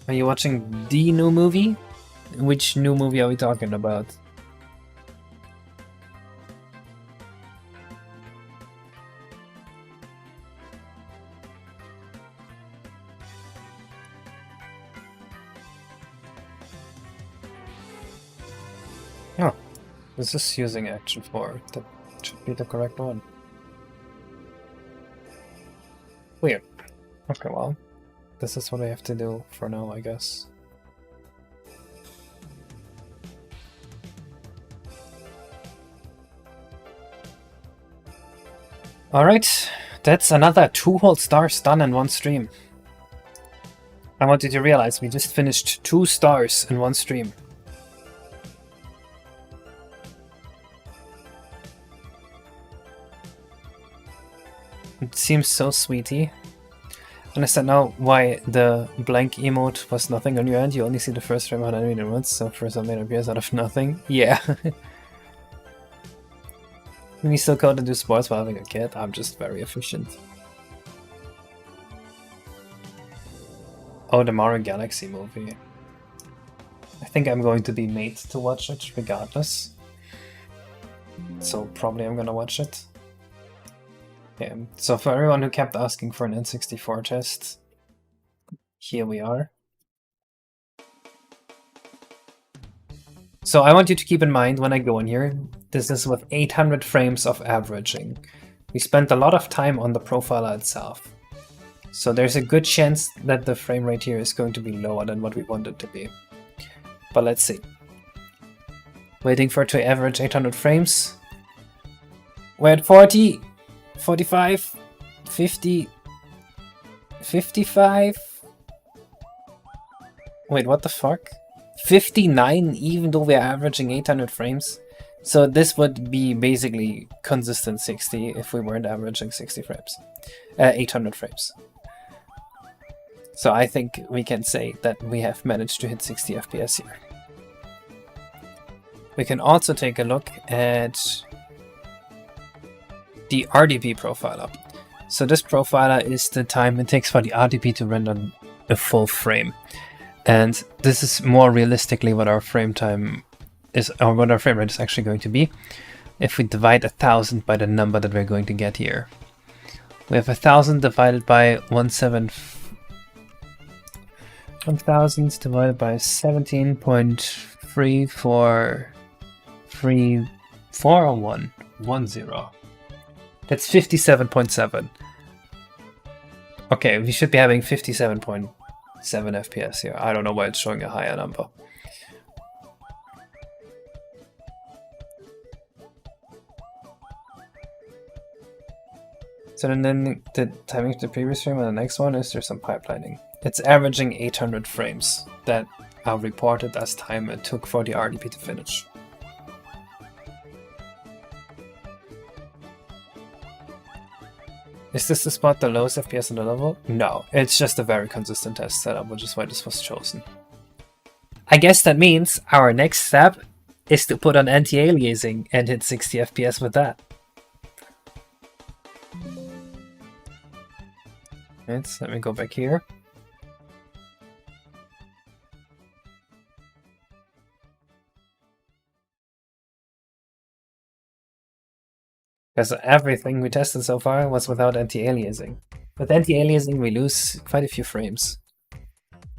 Are you watching the new movie? Which new movie are we talking about? Oh, this is using Action 4. That should be the correct one. Weird. Okay, well. this is what I have to do for now, I guess. Alright, that's another 2 whole stars done in one stream. I want you to realize we just finished 2 stars in one stream. It seems so sweetie. Understand now why the blank emote was nothing on your end. You only see the first frame on animated once, so for something that appears out of nothing. Yeah. We still code to do sports while having a kid. I'm just very efficient. Oh, the Mario Galaxy movie. I think I'm going to be made to watch it regardless. So probably I'm gonna watch it. Yeah, so for everyone who kept asking for an N64 test, here we are. So I want you to keep in mind when I go in here, this is with 800 frames of averaging. We spent a lot of time on the profiler itself. So there's a good chance that the frame rate here is going to be lower than what we want it to be. But let's see. Waiting for it to average 800 frames. We're at 40, 45, 50, 55. Wait, what the fuck? 59 even though we're averaging 800 frames. So this would be basically consistent 60 if we weren't averaging 60 frames. 800 frames. So I think we can say that we have managed to hit 60 FPS here. We can also take a look at the RDP profiler. So this profiler is the time it takes for the RDP to render a full frame. And this is more realistically what our frame time is, or what our frame rate is actually going to be. If we divide 1000 by the number that we're going to get here. We have 1000 divided by 1000 divided by 17.343410. That's 57.7. Okay, we should be having 57.7 FPS here. I don't know why it's showing a higher number. So then the timing of the previous frame and the next one is there's some pipelining. It's averaging 800 frames that are reported as time it took for the RDP to finish. Is this to spot the lowest FPS on the level? No, it's just a very consistent test setup, which is why this was chosen. I guess that means our next step is to put on anti-aliasing and hit 60 FPS with that. Right, let me go back here. Because everything we tested so far was without anti-aliasing. With anti-aliasing we lose quite a few frames.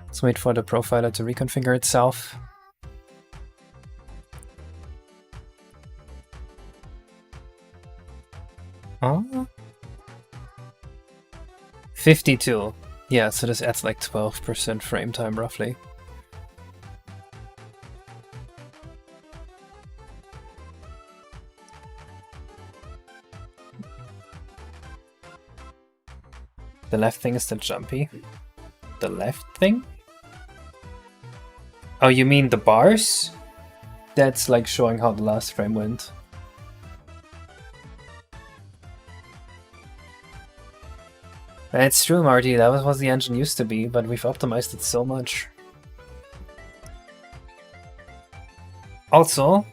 Let's wait for the profiler to reconfigure itself. Oh. 52. Yeah, so this adds like 12% frame time roughly. The left thing is still jumpy. The left thing? Oh, you mean the bars? That's like showing how the last frame went. That's true, Marty. That was what the engine used to be, but we've optimized it so much. Also,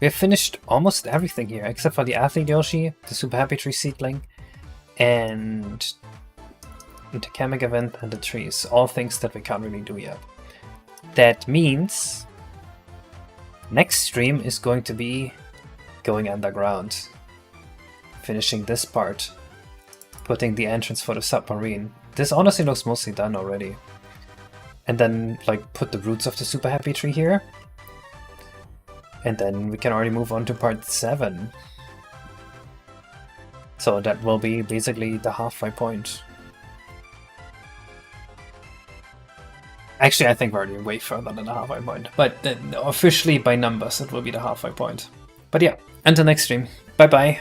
we have finished almost everything here, except for the Athlete Yoshi, the Super Happy Tree Seedling, and the Kamek event and the trees. All things that we can't really do yet. That means next stream is going to be going underground. Finishing this part. Putting the entrance for the submarine. This honestly looks mostly done already. And then, like, put the roots of the Super Happy Tree here. And then we can already move on to part 7. So that will be basically the halfway point. Actually, I think we're already way further than the halfway point. But officially, by numbers, it will be the halfway point. But yeah, until next stream. Bye-bye.